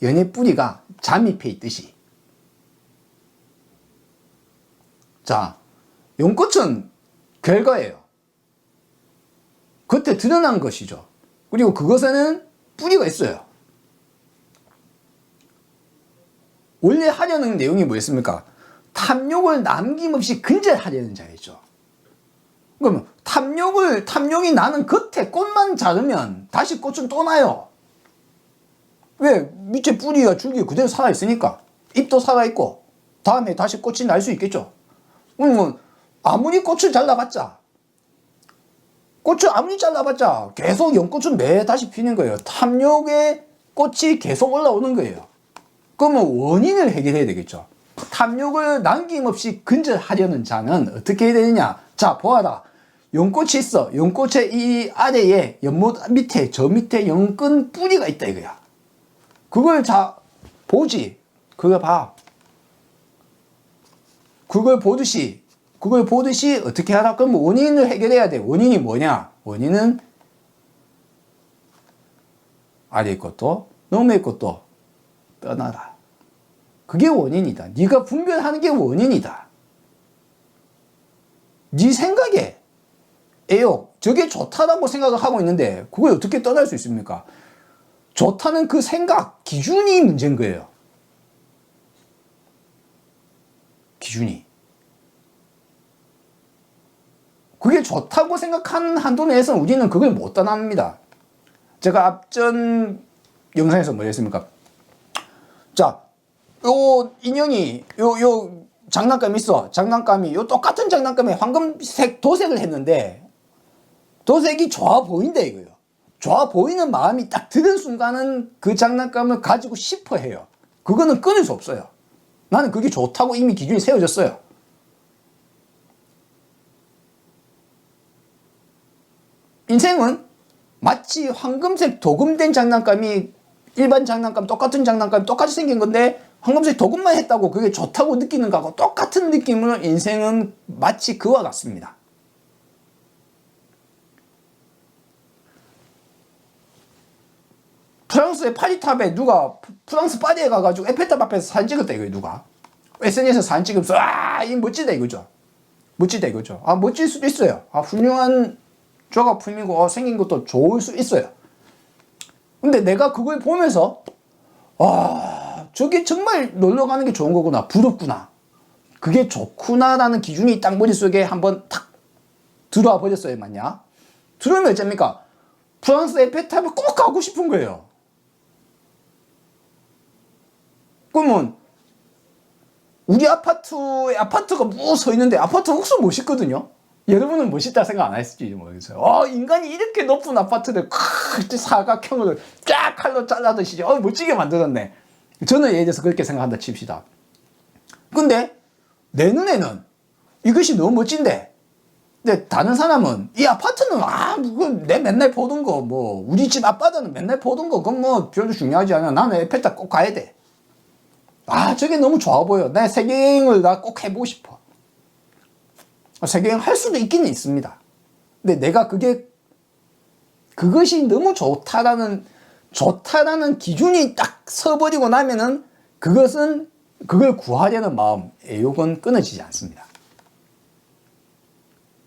연의 뿌리가 잠입해 있듯이. 자, 연꽃은 결과예요. 겉에 드러난 것이죠. 그리고 그것에는 뿌리가 있어요. 원래 하려는 내용이 뭐였습니까? 탐욕을 남김없이 근절하려는 자였죠. 그러면 탐욕이 나는 겉에 꽃만 자르면 다시 꽃은 또 나요. 왜? 밑에 뿌리가 줄기 그대로 살아있으니까. 잎도 살아있고 다음에 다시 꽃이 날 수 있겠죠. 그러면 아무리 꽃을 잘라봤자 계속 연꽃은 매 다시 피는 거예요. 탐욕의 꽃이 계속 올라오는 거예요. 그러면 원인을 해결해야 되겠죠. 탐욕을 남김없이 근절하려는 자는 어떻게 해야 되느냐? 자, 보아라. 연꽃이 있어. 연꽃의 이 아래에 연못 밑에, 저 밑에 연근 뿌리가 있다 이거야. 그걸 보지. 그걸 봐. 그걸 보듯이 어떻게 하라? 그럼 원인을 해결해야 돼. 원인이 뭐냐? 원인은 아래의 것도 너머의 것도 떠나라. 그게 원인이다. 네가 분별하는 게 원인이다. 네 생각에 애욕, 저게 좋다라고 생각을 하고 있는데 그걸 어떻게 떠날 수 있습니까? 좋다는 그 생각, 기준이 문제인 거예요. 기준이. 그게 좋다고 생각하는 한도 내에서는 우리는 그걸 못 떠납니다. 제가 앞전 영상에서 뭐 했습니까? 자, 요 인형이 요 장난감 있어. 장난감이 요 똑같은 장난감에 황금색 도색을 했는데 도색이 좋아 보인다 이거예요. 좋아 보이는 마음이 딱 드는 순간은 그 장난감을 가지고 싶어 해요. 그거는 끊을 수 없어요. 나는 그게 좋다고 이미 기준이 세워졌어요. 인생은 마치 황금색 도금된 장난감이 일반 장난감, 똑같은 장난감이 똑같이 생긴 건데 황금색 도금만 했다고 그게 좋다고 느끼는 거하고 똑같은 느낌으로 인생은 마치 그와 같습니다. 프랑스의 파리탑에 누가 프랑스 파리에 가가지고 에펠탑 앞에서 사진 찍었다 이거예요. 누가? SNS에서 사진 찍으면서 이 멋지다 이거죠. 멋지다 이거죠. 멋질 수도 있어요. 훌륭한 작품이고 생긴 것도 좋을 수 있어요. 근데 내가 그걸 보면서 저게 정말 놀러 가는 게 좋은 거구나, 부럽구나, 그게 좋구나라는 기준이 딱 머릿속에 한번 탁 들어와 버렸어요. 만약 들어오면 어쩝니까? 프랑스 에펠탑을 꼭 가고 싶은 거예요. 그러면 우리 아파트에 아파트가 뭐 서 있는데, 아파트가 혹시 멋있거든요. 여러분은 멋있다 생각 안 했을지 모르겠어요. 인간이 이렇게 높은 아파트를 사각형으로 쫙 칼로 잘라듯이 멋지게 만들었네. 저는 예를 들어서 그렇게 생각한다 칩시다. 근데 내 눈에는 이것이 너무 멋진데, 근데 다른 사람은 이 아파트는 내 맨날 보던 거, 뭐 우리 집 앞바다는 맨날 보던 거, 그건 뭐 별로 중요하지 않아. 나는 에펠탑 꼭 가야 돼. 저게 너무 좋아 보여. 내 세계여행을 나 꼭 해보고 싶어. 세계여행 할 수도 있기는 있습니다. 근데 내가 그것이 너무 좋다라는 기준이 딱 서버리고 나면은 그걸 구하려는 마음, 애욕은 끊어지지 않습니다.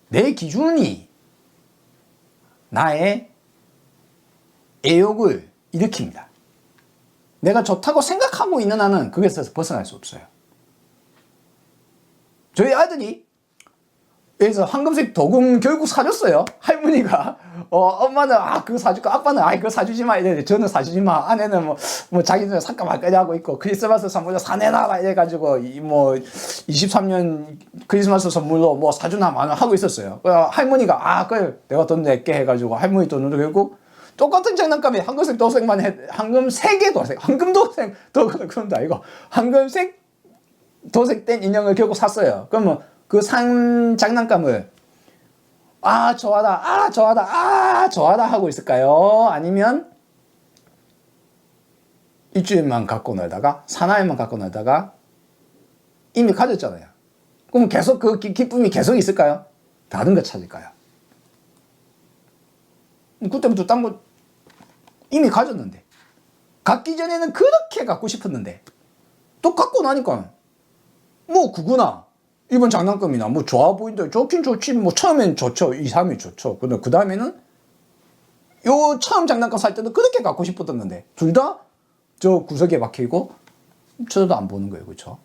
내 기준이 나의 애욕을 일으킵니다. 내가 좋다고 생각하고 있는 한은 거기서 벗어날 수 없어요. 저희 아들이 그래서 황금색 도금 결국 사줬어요. 할머니가 엄마는 그거 사줄까, 아빠는 그거 사주지 마 이래. 저는 사주지 마. 아내는 뭐 자기는 살까 말까 하고 있고, 크리스마스 선물로 사내놔라 이래가지고 23년 크리스마스 선물로 뭐 사주나 마나 하고 있었어요. 할머니가 그래 내가 돈 낼게 해가지고 할머니 돈으로 결국 똑같은 장난감에 황금색 도색만 황금색의 도색, 황금도색 그런다 이거 황금색 도색된 인형을 결국 샀어요. 그러면 그 산 장난감을 좋아하다 하고 있을까요? 아니면 일주일만 갖고 놀다가, 사나이만 갖고 놀다가 이미 가졌잖아요. 그럼 계속 그 기쁨이 계속 있을까요? 다른 거 찾을까요? 그때부터 딴 거 이미 가졌는데, 갖기 전에는 그렇게 갖고 싶었는데 또 갖고 나니까 뭐 그거나 이번 장난감이나 뭐 좋아 보인다, 좋긴 좋지, 뭐 처음엔 좋죠, 2, 3일 좋죠. 근데 그 다음에는 요 처음 장난감 살 때도 그렇게 갖고 싶었는데 둘 다 저 구석에 박히고 쳐도 안 보는 거예요. 그렇죠?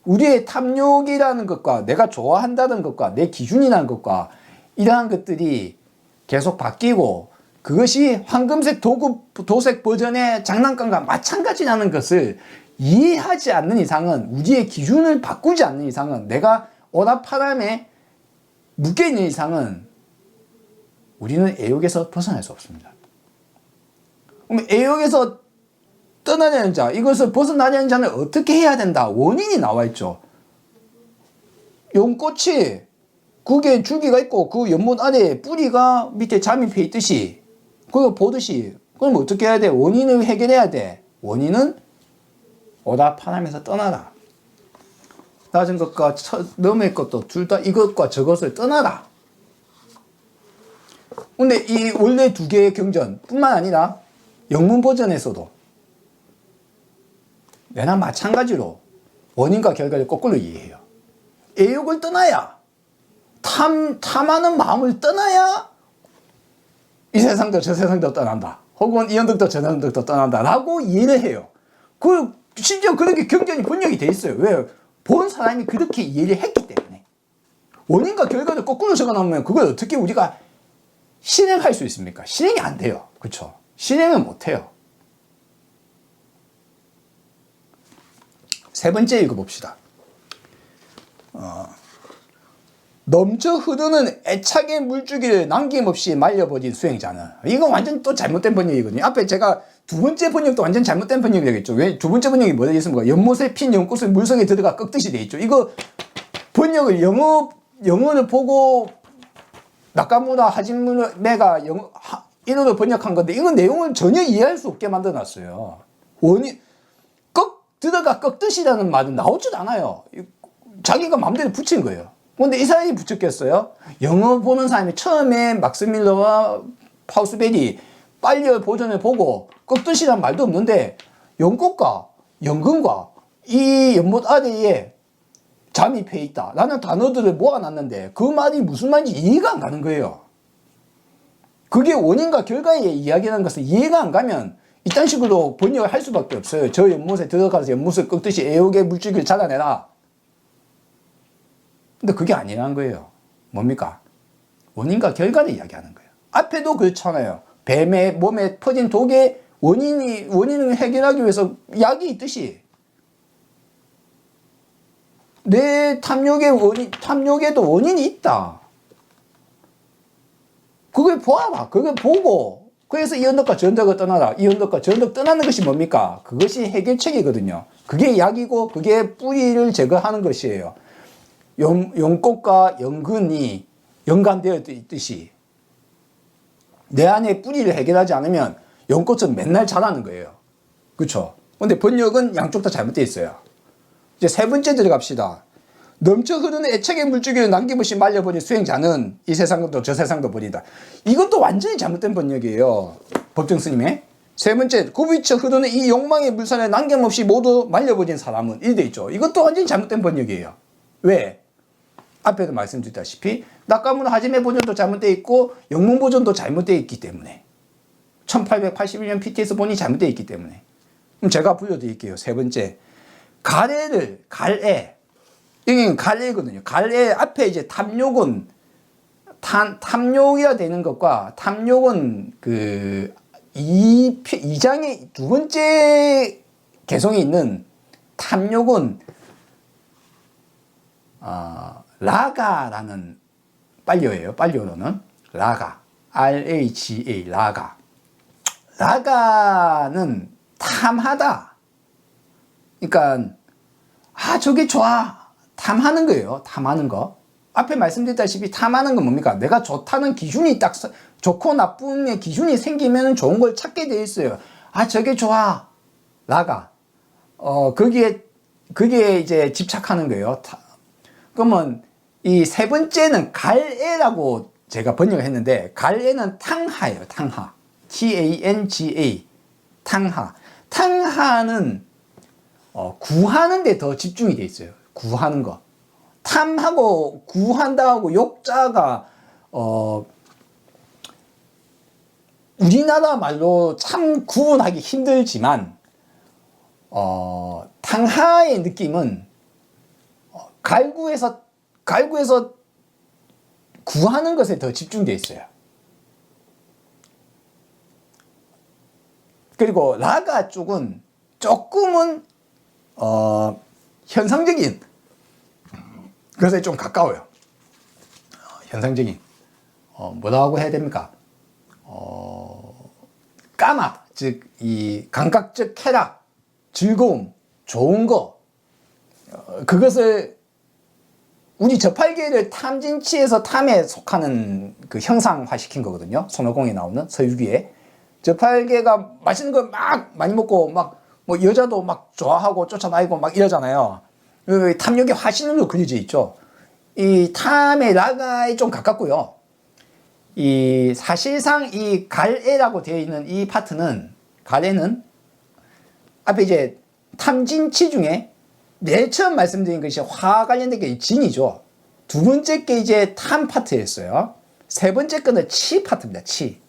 우리의 탐욕이라는 것과 내가 좋아한다는 것과 내 기준이라는 것과 이러한 것들이 계속 바뀌고, 그것이 황금색 도색 버전의 장난감과 마찬가지라는 것을 이해하지 않는 이상은, 우리의 기준을 바꾸지 않는 이상은, 내가 오답하람에 묶여있는 이상은 우리는 애욕에서 벗어날 수 없습니다. 그럼 애욕에서 떠나려는 자, 이것을 벗어나려는 자는 어떻게 해야 된다? 원인이 나와 있죠. 연꽃이 그게 줄기가 있고 그 연못 아래 뿌리가 밑에 잠입해 있듯이, 그거 보듯이, 그럼 어떻게 해야 돼? 원인을 해결해야 돼. 원인은 오답하람에서 떠나라. 낮은 것과 너머의 것도 둘 다 이것과 저것을 떠나라. 근데 이 원래 두 개의 경전 뿐만 아니라 영문 버전에서도 내나 마찬가지로 원인과 결과를 거꾸로 이해해요. 애욕을 떠나야, 탐하는 마음을 떠나야 이 세상도 저 세상도 떠난다. 혹은 이 언덕도 저 언덕도 떠난다. 라고 이해를 해요. 심지어 그렇게 경전이 번역이 돼 있어요. 왜? 본 사람이 그렇게 이해를 했기 때문에. 원인과 결과를 거꾸로 적어놓으면 그걸 어떻게 우리가 실행할 수 있습니까? 실행이 안 돼요. 그렇죠? 실행을 못 해요. 세 번째 읽어봅시다. 넘쳐 흐르는 애착의 물줄기를 남김없이 말려버린 수행자는. 이거 완전 또 잘못된 번역이거든요. 앞에 제가 두 번째 번역도 완전 잘못된 번역이 되겠죠. 왜? 두 번째 번역이 뭐라 했습니까? 연못에 핀 연꽃을 물속에 들어가 꺾듯이 돼 있죠. 이거 번역을 영어를 보고 나카무라 하지메가 일어로 번역한 건데, 이건 내용을 전혀 이해할 수 없게 만들어놨어요. 들어가 꺾듯이라는 말은 나오지도 않아요. 자기가 마음대로 붙인 거예요. 근데 이 사람이 붙였겠어요? 영어 보는 사람이 처음에 막스 밀러와 파우스벨이 빨리 버전을 보고 꺾듯이란 말도 없는데 연꽃과 연근과 이 연못 아래에 잠입해 있다 라는 단어들을 모아놨는데 그 말이 무슨 말인지 이해가 안 가는 거예요. 그게 원인과 결과에 이야기하는 것을 이해가 안 가면 이딴 식으로 번역을 할 수밖에 없어요. 저 연못에 들어가서 연못을 꺾듯이 애옥의 물줄기를 잘라내라. 근데 그게 아니라는 거예요. 뭡니까? 원인과 결과를 이야기하는 거예요. 앞에도 그렇잖아요. 뱀의 몸에 퍼진 독의 원인을 해결하기 위해서 약이 있듯이 내 탐욕에도 원인이 있다. 그걸 보아라. 그걸 보고 그래서 이 언덕과 저 언덕을 떠나라. 이 언덕과 저 언덕 떠나는 것이 뭡니까? 그것이 해결책이거든요. 그게 약이고 그게 뿌리를 제거하는 것이에요. 연꽃과 연근이 연관되어 있듯이 내 안에 뿌리를 해결하지 않으면 연꽃은 맨날 자라는 거예요. 그렇죠? 근데 번역은 양쪽 다 잘못되어 있어요. 이제 세 번째 들어갑시다. 넘쳐 흐르는 애착의 물줄기를 남김없이 말려버린 수행자는 이 세상도 저 세상도 버리다. 이것도 완전히 잘못된 번역이에요. 법정 스님의. 세 번째, 굽이쳐 흐르는 이 욕망의 물살을 남김없이 모두 말려버린 사람은 이래 있죠. 이것도 완전히 잘못된 번역이에요. 왜? 앞에도 말씀드렸다시피 낙가문 하지메 보존도 잘못되어 있고 영문 보존도 잘못되어 있기 때문에 1881년 PTS 본이 잘못되어 있기 때문에. 그럼 제가 불러드릴게요. 세 번째, 갈애 이게 갈애거든요. 갈애 앞에 이제 탐욕은 탐욕이라 되는 것과 탐욕은 그 2장의 두 번째 개성에 있는 탐욕은 라가라는 빨려예요. 빨려로는 라가, RHA 라가. 라가는 탐하다. 그러니까 저게 좋아. 탐하는 거예요. 탐하는 거. 앞에 말씀드렸다시피 탐하는 건 뭡니까? 내가 좋다는 기준이 딱 좋고 나쁨의 기준이 생기면 좋은 걸 찾게 돼 있어요. 저게 좋아. 라가. 그게 이제 집착하는 거예요. 그러면 이 세 번째는 갈애라고 제가 번역을 했는데 갈애는 탕하예요. 탕하. TANGA. 탕하. 탕하는 구하는 데 더 집중이 돼 있어요. 구하는 거. 탐하고 구한다고 욕자가 우리나라 말로 참 구분하기 힘들지만 탕하의 느낌은 갈구해서 구하는 것에 더 집중되어 있어요. 그리고 라가 쪽은 조금은 현상적인 그래서 좀 가까워요. 현상적인 뭐라고 해야 됩니까? 까막, 즉 이 감각적 쾌락, 즐거움, 좋은 거 그것을 우리 저팔계를 탐진치에서 탐에 속하는 그 형상화 시킨 거거든요. 손오공에 나오는 서유기에 저팔계가 맛있는 거 막 많이 먹고 막 뭐 여자도 막 좋아하고 쫓아다니고 막 이러잖아요. 탐욕의 화신으로 그려져 있죠. 이 탐의 라가에 좀 가깝고요. 이 사실상 이 갈애라고 되어 있는 이 파트는 갈애는 앞에 이제 탐진치 중에 맨 처음 말씀드린 것이 화 관련된 게 진이죠. 두 번째 게 이제 탐 파트였어요. 세 번째 거는 치 파트입니다. 치.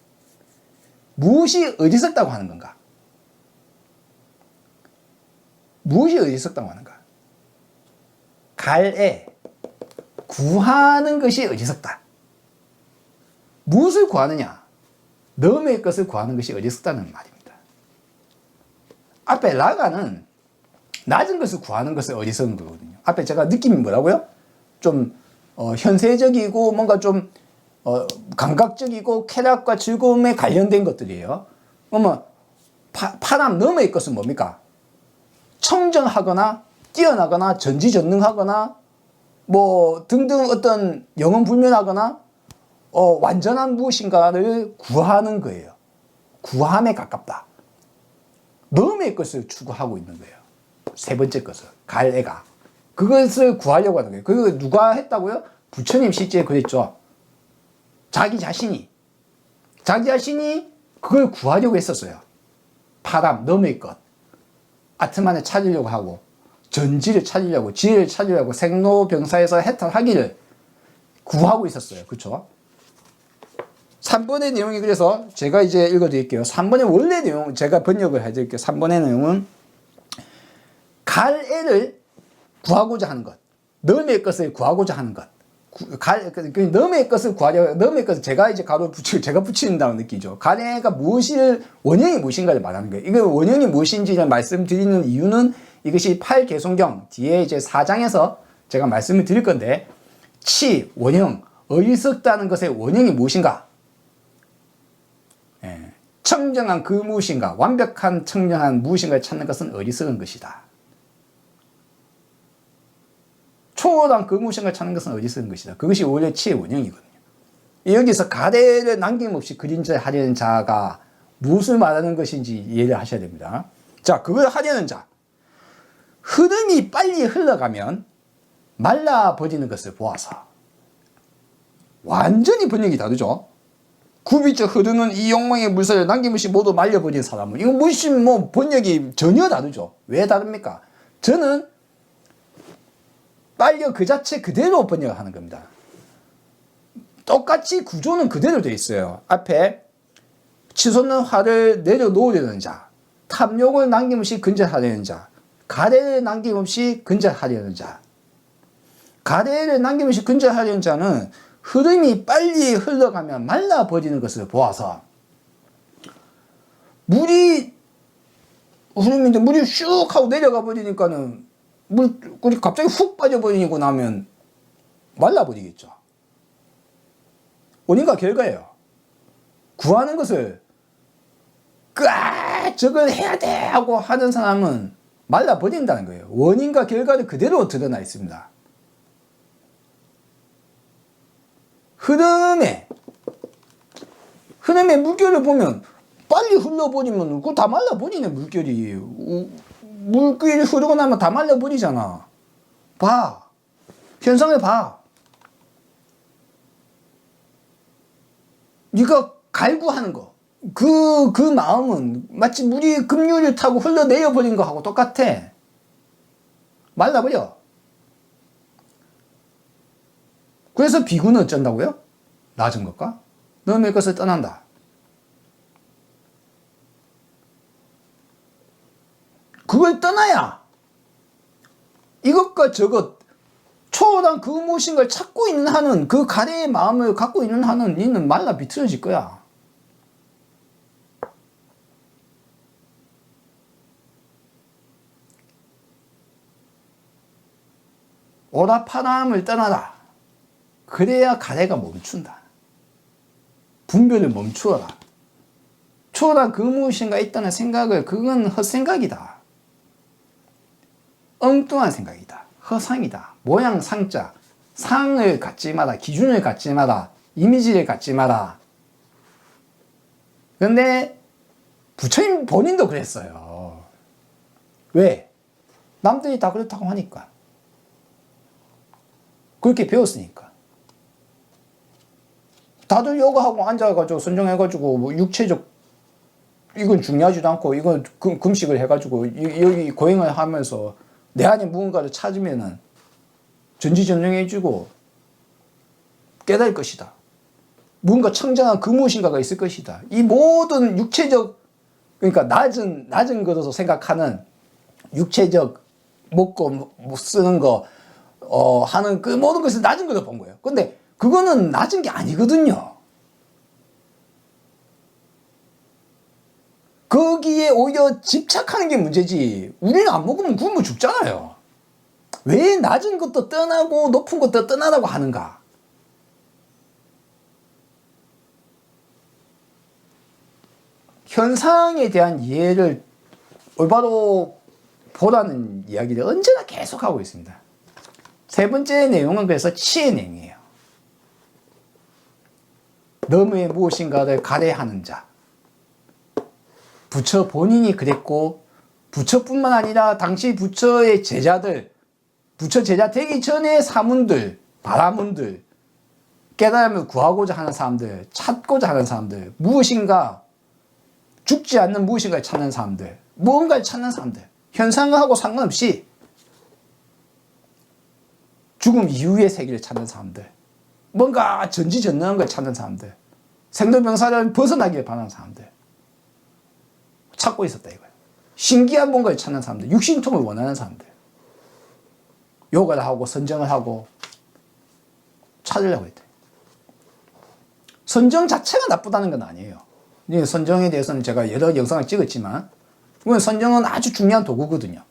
무엇이 어리석다고 하는 건가? 무엇이 어리석다고 하는가? 갈애. 구하는 것이 어리석다. 무엇을 구하느냐? 너의 것을 구하는 것이 어리석다는 말입니다. 앞에 라가는 낮은 것을 구하는 것을 어리석은 거거든요. 앞에 제가 느낌이 뭐라고요? 좀 현세적이고 뭔가 좀 감각적이고 쾌락과 즐거움에 관련된 것들이에요. 그러면 파람 너의 것은 뭡니까? 청정하거나 뛰어나거나 전지전능하거나 뭐 등등 어떤 영원불면하거나 완전한 무엇인가를 구하는 거예요. 구함에 가깝다. 너의 것을 추구하고 있는 거예요. 세 번째 것을 갈애가 그것을 구하려고 하는 거예요. 그거 누가 했다고요? 부처님 실제 그랬죠. 자기 자신이 그걸 구하려고 했었어요. 파람 너의 것 아트만을 찾으려고 하고 전지를 찾으려고, 지혜를 찾으려고 생로병사에서 해탈하기를 구하고 있었어요. 그쵸? 3번의 내용이, 그래서 제가 이제 읽어드릴게요. 3번의 원래 내용, 제가 번역을 해드릴게요. 3번의 내용은 갈 애를 구하고자 하는 것, 너의 것을 구하고자 하는 것, 너의 것을 구하려, 너의 것을 제가 이제 가로 제가 붙인다는 느끼죠. 가래가 원형이 무엇인가를 말하는 거예요. 이거 원형이 무엇인지를 말씀드리는 이유는 이것이 8개송경 뒤에 이제 4장에서 제가 말씀을 드릴 건데, 원형, 어리석다는 것의 원형이 무엇인가? 청정한 그 무엇인가, 완벽한 청정한 무엇인가를 찾는 것은 어리석은 것이다. 초월한 그 무엇인가를 찾는 것은 어리석은 것이다. 그것이 원래 치의 원형이거든요. 여기서 가래를 남김없이 그림자에 하려는 자가 무엇을 말하는 것인지 이해를 하셔야 됩니다. 자, 그걸 하려는 자. 흐름이 빨리 흘러가면 말라버리는 것을 보아서. 완전히 번역이 다르죠. 굽이쳐 흐르는 이 욕망의 물살을 남김없이 모두 말려버린 사람은, 이거 무슨 번역이 전혀 다르죠. 왜 다릅니까? 저는 빨려 그 자체 그대로 번역을 하는 겁니다. 똑같이 구조는 그대로 되어 있어요. 앞에 치솟는 화를 내려놓으려는 자, 탐욕을 남김없이 근절하려는 자, 가래를 남김없이 근절하려는 자. 가래를 남김없이 근절하려는 자는 흐름이 빨리 흘러가면 말라버리는 것을 보아서, 물이 흐름인데 물이 슉 하고 내려가 버리니까는 물이 갑자기 훅 빠져버리고 나면 말라버리겠죠. 원인과 결과예요. 구하는 것을 저걸 해야 돼 하고 하는 사람은 말라버린다는 거예요. 원인과 결과를 그대로 드러나 있습니다. 흐름의 물결을 보면 빨리 흘러버리면 그거 다 말라버리네. 물결이 흐르고 나면 다 말라버리잖아. 봐, 현상을 봐. 네가 갈구하는 거, 그 마음은 마치 물이 급류를 타고 흘러내려버린 거하고 똑같아. 말라버려. 그래서 비구는 어쩐다고요? 낮은 것과 너의 것을 떠난다. 그걸 떠나야 이것과 저것, 초월한 그 무엇인가를 찾고 있는 한은, 그 가래의 마음을 갖고 있는 한은 니는 말라 비틀어질 거야. 오라파람을 떠나라. 그래야 가래가 멈춘다. 분별을 멈추어라. 초월한 그 무엇인가 있다는 생각을, 그건 헛생각이다. 엉뚱한 생각이다. 허상이다. 모양 상자. 상을 갖지 마라. 기준을 갖지 마라. 이미지를 갖지 마라. 근데 부처님 본인도 그랬어요. 왜? 남들이 다 그렇다고 하니까. 그렇게 배웠으니까. 다들 요가하고 앉아가지고 선정해가지고 뭐 육체적, 이건 중요하지도 않고, 이건 금식을 해가지고 여기 고행을 하면서 내 안에 무언가를 찾으면은 전지전능해지고 깨달을 것이다. 무언가 청정한 그 무엇인가가 있을 것이다. 이 모든 육체적, 그러니까 낮은 것으로 생각하는 육체적 먹고 쓰는 거, 하는 그 모든 것을 낮은 것으로 본 거예요. 근데 그거는 낮은 게 아니거든요. 거기에 오히려 집착하는 게 문제지. 우리는 안 먹으면 굶어 죽잖아요. 왜 낮은 것도 떠나고 높은 것도 떠나라고 하는가? 현상에 대한 이해를 올바로 보라는 이야기를 언제나 계속하고 있습니다. 세 번째 내용은 그래서 치의 내용이에요. 너무의 무엇인가를 가래하는 자. 부처 본인이 그랬고, 부처뿐만 아니라 당시 부처의 제자들, 부처 제자 되기 전에 사문들, 바라문들, 깨달음을 구하고자 하는 사람들, 찾고자 하는 사람들, 무엇인가 죽지 않는 무엇인가를 찾는 사람들, 무언가를 찾는 사람들, 현상하고 상관없이 죽음 이후의 세계를 찾는 사람들, 뭔가 전지전능한 걸 찾는 사람들, 생로병사를 벗어나길 바라는 사람들 찾고 있었다 이거예요. 신기한 뭔가를 찾는 사람들, 육신통을 원하는 사람들, 욕을 하고 선정을 하고 찾으려고 했대. 선정 자체가 나쁘다는 건 아니에요. 선정에 대해서는 제가 여러 영상을 찍었지만 선정은 아주 중요한 도구거든요.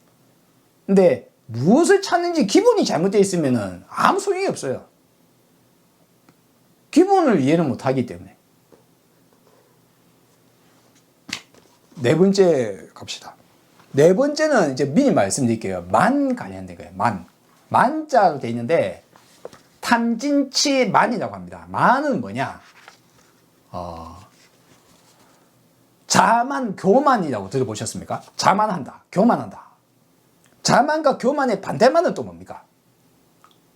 근데 무엇을 찾는지 기본이 잘못되어 있으면 아무 소용이 없어요. 기본을 이해를 못하기 때문에. 네 번째 갑시다. 네 번째는 이제 미리 말씀드릴게요. 만 관련된 거예요. 만자로 되어 있는데 탐진치 만이라고 합니다. 만은 뭐냐? 자만, 교만이라고 들어보셨습니까? 자만한다, 교만한다. 자만과 교만의 반대말은 또 뭡니까?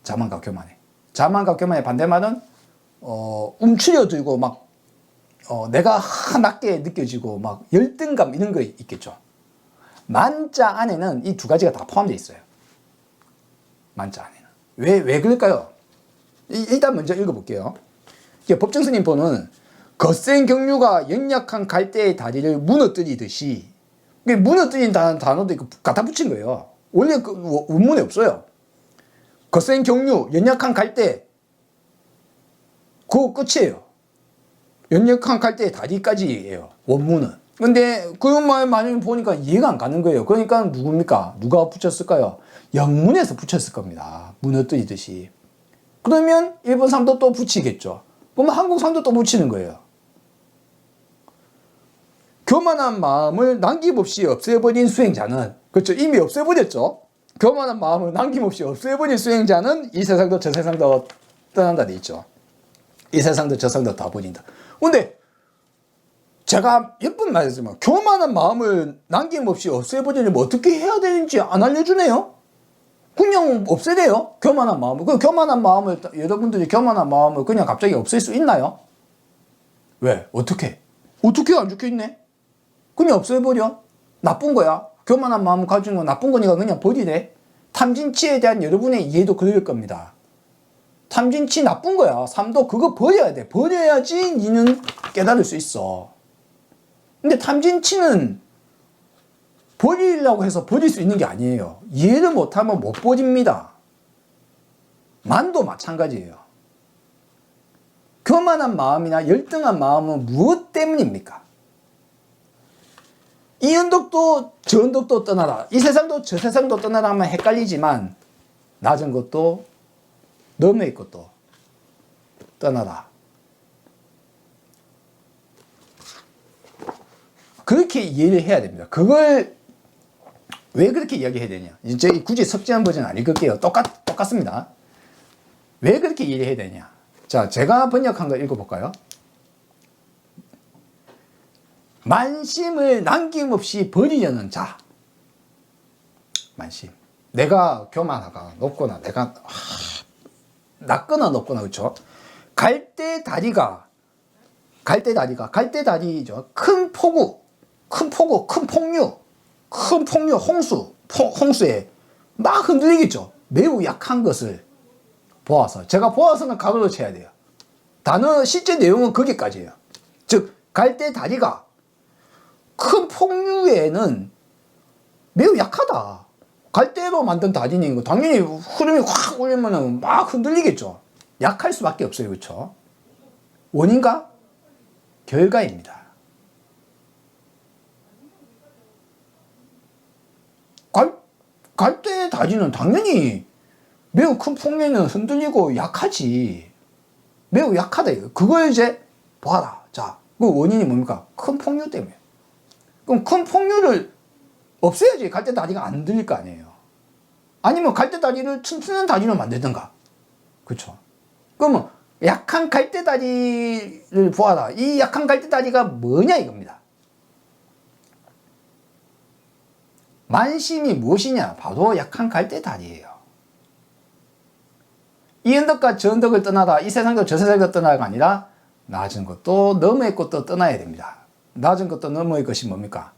자만과 교만의. 자만과 교만의 반대말은 움츠려들고 막 내가 낮게 느껴지고 막 열등감 이런 거 있겠죠. 만자 안에는 이 두 가지가 다 포함되어 있어요. 만자 안에는. 왜 그럴까요? 일단 먼저 읽어볼게요. 법정스님 보는 거센 경류가 역력한 갈대의 다리를 무너뜨리듯이, 무너뜨린 단어도 갖다 붙인 거예요. 원래 그 원문에 없어요. 거센 경류, 연약한 갈대, 그거 끝이에요. 연약한 갈대의 다리까지예요, 원문은. 근데 그 말 많이 보니까 이해가 안 가는 거예요. 그러니까 누굽니까? 누가 붙였을까요? 영문에서 붙였을 겁니다. 무너뜨리듯이. 그러면 일본 상도 또 붙이겠죠. 그러면 한국 상도 또 붙이는 거예요. 교만한 마음을 남김없이 없애버린 수행자는, 그렇죠, 이미 없애버렸죠. 교만한 마음을 남김없이 없애버린 수행자는 이 세상도 저 세상도 떠난다 돼 있죠. 이 세상도 저 세상도 다 버린다. 근데 제가 몇 번 말했지만 교만한 마음을 남김없이 없애버리려면 어떻게 해야 되는지 안 알려주네요. 그냥 없애래요. 교만한 마음을. 그 교만한 마음을, 여러분들이 교만한 마음을 그냥 갑자기 없앨 수 있나요? 왜? 어떻게 안 적혀있네? 그냥 없애버려. 나쁜 거야. 교만한 마음을 가지는 건 나쁜 거니까 그냥 버리래. 탐진치에 대한 여러분의 이해도 그럴 겁니다. 탐진치 나쁜 거야. 삶도 그거 버려야 돼. 버려야지 니는 깨달을 수 있어. 근데 탐진치는 버리려고 해서 버릴 수 있는 게 아니에요. 이해를 못하면 못 버립니다. 만도 마찬가지예요. 교만한 마음이나 열등한 마음은 무엇 때문입니까? 이 언덕도 저 언덕도 떠나라, 이 세상도 저 세상도 떠나라 하면 헷갈리지만 낮은 것도 너머의 것도 떠나라. 그렇게 이해를 해야 됩니다. 그걸 왜 그렇게 이야기해야 되냐? 이제 굳이 석지한 버전 안 읽을게요. 똑같습니다. 왜 그렇게 이해를 해야 되냐? 자, 제가 번역한 거 읽어볼까요? 만심을 남김없이 버리려는 자. 만심. 내가 교만하거나 높거나 내가 낮거나 높거나, 그렇죠? 갈대다리죠. 큰 폭우, 큰 폭류, 홍수에 막 흔들리겠죠. 매우 약한 것을 보아서. 제가 보아서는 가로로 쳐야 돼요. 단어 실제 내용은 거기까지예요. 즉 갈대다리가 큰 폭류에는 매우 약하다. 갈대로 만든 다리니 당연히 흐름이 확 올리면 막 흔들리겠죠. 약할 수밖에 없어요. 그렇죠? 원인과 결과입니다. 갈대 다리는 당연히 매우 큰 폭류에는 흔들리고 약하지. 매우 약하다. 그걸 이제 봐라. 자, 그 원인이 뭡니까? 큰 폭류 때문에. 그럼 큰 폭류를 없애야지 갈대 다리가 안 들릴 거 아니에요. 아니면 갈대 다리를 튼튼한 다리로 만들든가. 그렇죠? 그러면 약한 갈대 다리를 보아라. 이 약한 갈대 다리가 뭐냐 이겁니다. 만심이 무엇이냐? 바로 약한 갈대 다리예요. 이 언덕과 저 언덕을 떠나다, 이 세상도 저 세상도 떠나가 아니라 낮은 것도 너머의 것도 떠나야 됩니다. 낮은 것도 너머의 것이 뭡니까?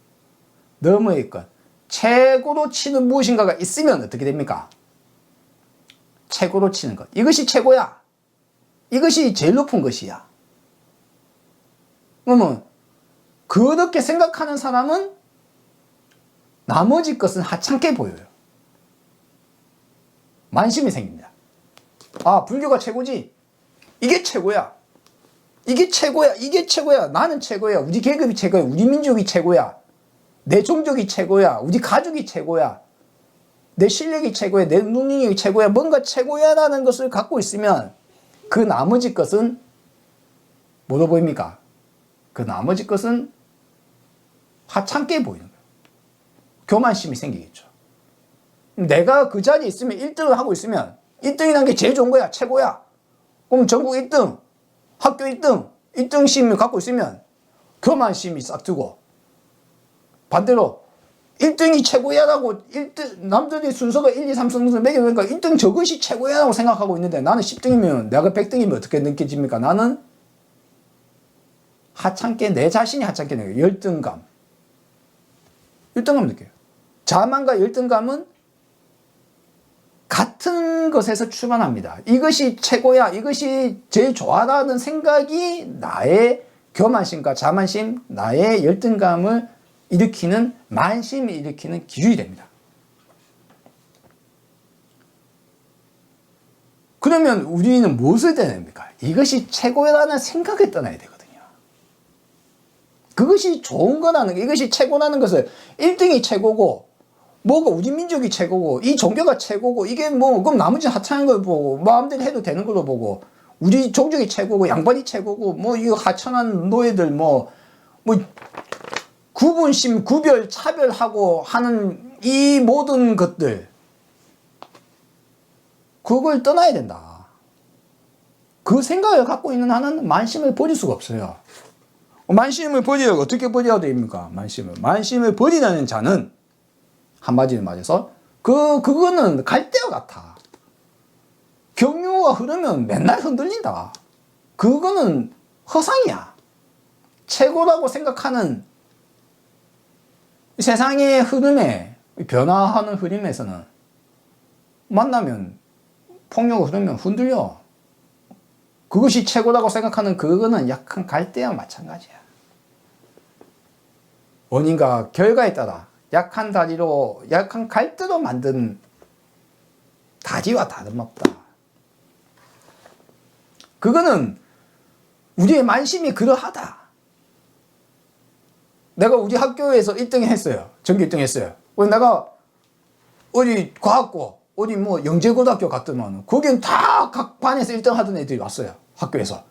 너머의 것. 최고로 치는 무엇인가가 있으면 어떻게 됩니까? 최고로 치는 것. 이것이 최고야. 이것이 제일 높은 것이야. 그러면 그렇게 생각하는 사람은 나머지 것은 하찮게 보여요. 만심이 생깁니다. 아, 불교가 최고지. 이게 최고야. 이게 최고야. 이게 최고야. 나는 최고야. 우리 계급이 최고야. 우리 민족이 최고야. 내 종족이 최고야. 우리 가족이 최고야. 내 실력이 최고야. 내 능력이 최고야. 뭔가 최고야라는 것을 갖고 있으면 그 나머지 것은 뭐로 보입니까? 그 나머지 것은 하찮게 보이는 거예요. 교만심이 생기겠죠. 내가 그 자리에 있으면 1등을 하고 있으면 1등이라는 게 제일 좋은 거야. 최고야. 그럼 전국 1등, 학교 1등, 1등심을 갖고 있으면 교만심이 싹 트고, 반대로 1등이 최고야라고 1등, 남들이 순서가 1, 2, 3 순서 매겨보니까 1등 저것이 최고야라고 생각하고 있는데 나는 10등이면 내가 100등이면 어떻게 느껴집니까? 나는 하찮게, 내 자신이 하찮게 느껴요. 열등감. 열등감 느껴요. 자만과 열등감은 같은 것에서 출발합니다. 이것이 최고야, 이것이 제일 좋아라는 생각이 나의 교만심과 자만심, 나의 열등감을 일으키는, 만심을 일으키는 기준이 됩니다. 그러면 우리는 무엇을 떠나야 됩니까? 이것이 최고라는 생각을 떠나야 되거든요. 그것이 좋은 거라는, 이것이 최고라는 것을 1등이 최고고, 뭐가 우리 민족이 최고고, 이 종교가 최고고, 이게 뭐, 그럼 나머지 하찮은 걸 보고, 마음대로 해도 되는 걸로 보고, 우리 종족이 최고고, 양반이 최고고, 뭐, 이거 하찮은 노예들, 뭐, 구분심, 구별, 차별하고 하는 이 모든 것들, 그걸 떠나야 된다. 그 생각을 갖고 있는 한은 만심을 버릴 수가 없어요. 만심을 버리려고 어떻게 버려야 됩니까? 만심을 버리려는 자는, 한마디로 말해서, 그거는 갈대와 같아. 경유가 흐르면 맨날 흔들린다. 그거는 허상이야. 최고라고 생각하는 세상의 흐름에, 변화하는 흐름에서는 만나면, 폭력을 흐르면 흔들려. 그것이 최고라고 생각하는 그거는 약한 갈대와 마찬가지야. 원인과 결과에 따라 약한 다리로, 약한 갈대로 만든 다리와 다름없다. 그거는 우리의 만심이 그러하다. 내가 우리 학교에서 1등 했어요. 전교 1등 했어요. 내가 어디 과학고, 어디 뭐 영재고등학교 갔더만, 거긴 다 각 반에서 1등 하던 애들이 왔어요. 학교에서.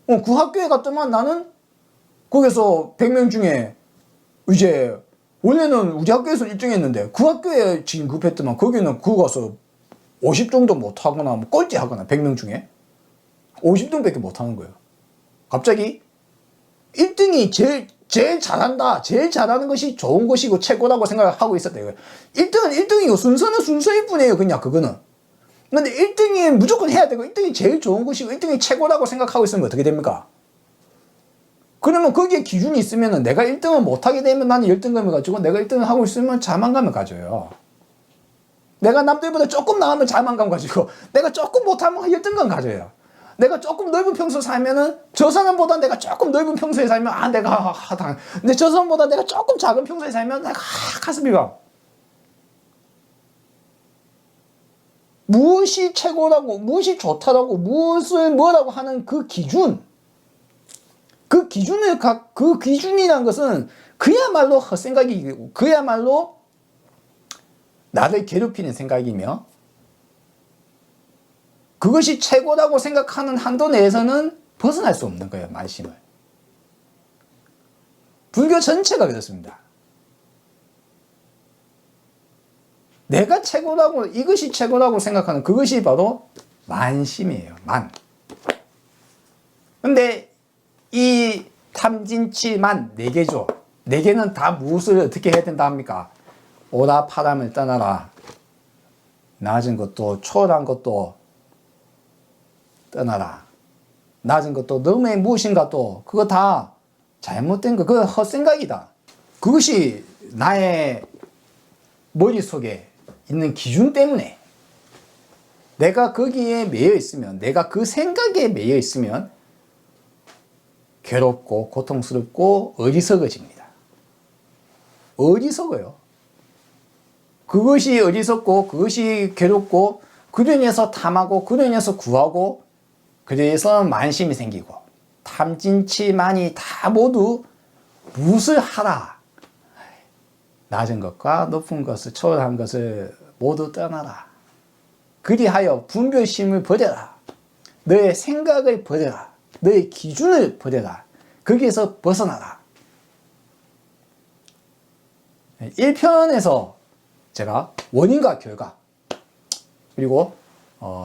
그 학교에 갔더만 나는 거기서 100명 중에 이제 원래는 우리 학교에서 1등 했는데 그 학교에 진급했더만 거기는 그거 가서 50 정도 못하거나 뭐 꼴찌 하거나 100명 중에 50등밖에 못하는 거예요. 갑자기 1등이 제일 잘한다. 제일 잘하는 것이 좋은 것이고 최고라고 생각하고 있었다. 1등은 1등이고 순서는 순서일 뿐이에요. 그냥 그거는. 근데 1등이 무조건 해야 되고 1등이 제일 좋은 것이고 1등이 최고라고 생각하고 있으면 어떻게 됩니까? 그러면 거기에 기준이 있으면 내가 1등을 못하게 되면 나는 열등감을 가지고 내가 1등을 하고 있으면 자만감을 가져요. 내가 남들보다 조금 나으면 자만감 가지고 내가 조금 못하면 열등감 가져요. 내가 조금 넓은 평소 살면은 저 사람보다 내가 조금 넓은 평소에 살면 내가 하다. 근데 저 사람보다 내가 조금 작은 평소에 살면 내가 가슴이 봐. 무엇이 최고라고, 무엇이 좋다라고, 무엇을 뭐라고 하는 그 기준. 그 기준이란 것은 그야말로 헛생각이고, 그야말로 나를 괴롭히는 생각이며, 그것이 최고라고 생각하는 한도 내에서는 벗어날 수 없는 거예요, 만심을. 불교 전체가 그렇습니다. 내가 최고라고, 이것이 최고라고 생각하는 그것이 바로 만심이에요, 만. 근데 이 탐진치만 4개죠. 4개는 다 무엇을 어떻게 해야 된다 합니까? 오라파람을 떠나라. 낮은 것도 초월한 것도 떠나라. 낮은 것도 너무의 무엇인가 또 그거 다 잘못된 거, 그거 헛생각이다. 그것이 나의 머릿속에 있는 기준 때문에 내가 거기에 매여 있으면, 내가 그 생각에 매여 있으면 괴롭고 고통스럽고 어리석어집니다. 어리석어요. 그것이 어리석고 그것이 괴롭고 그로 인해서 탐하고 그로 인해서 구하고 그래서 만심이 생기고 탐진치만이 다 모두 무엇을 하라. 낮은 것과 높은 것을 초월한 것을 모두 떠나라. 그리하여 분별심을 버려라. 너의 생각을 버려라. 너의 기준을 버려라. 거기에서 벗어나라. 1편에서 제가 원인과 결과 그리고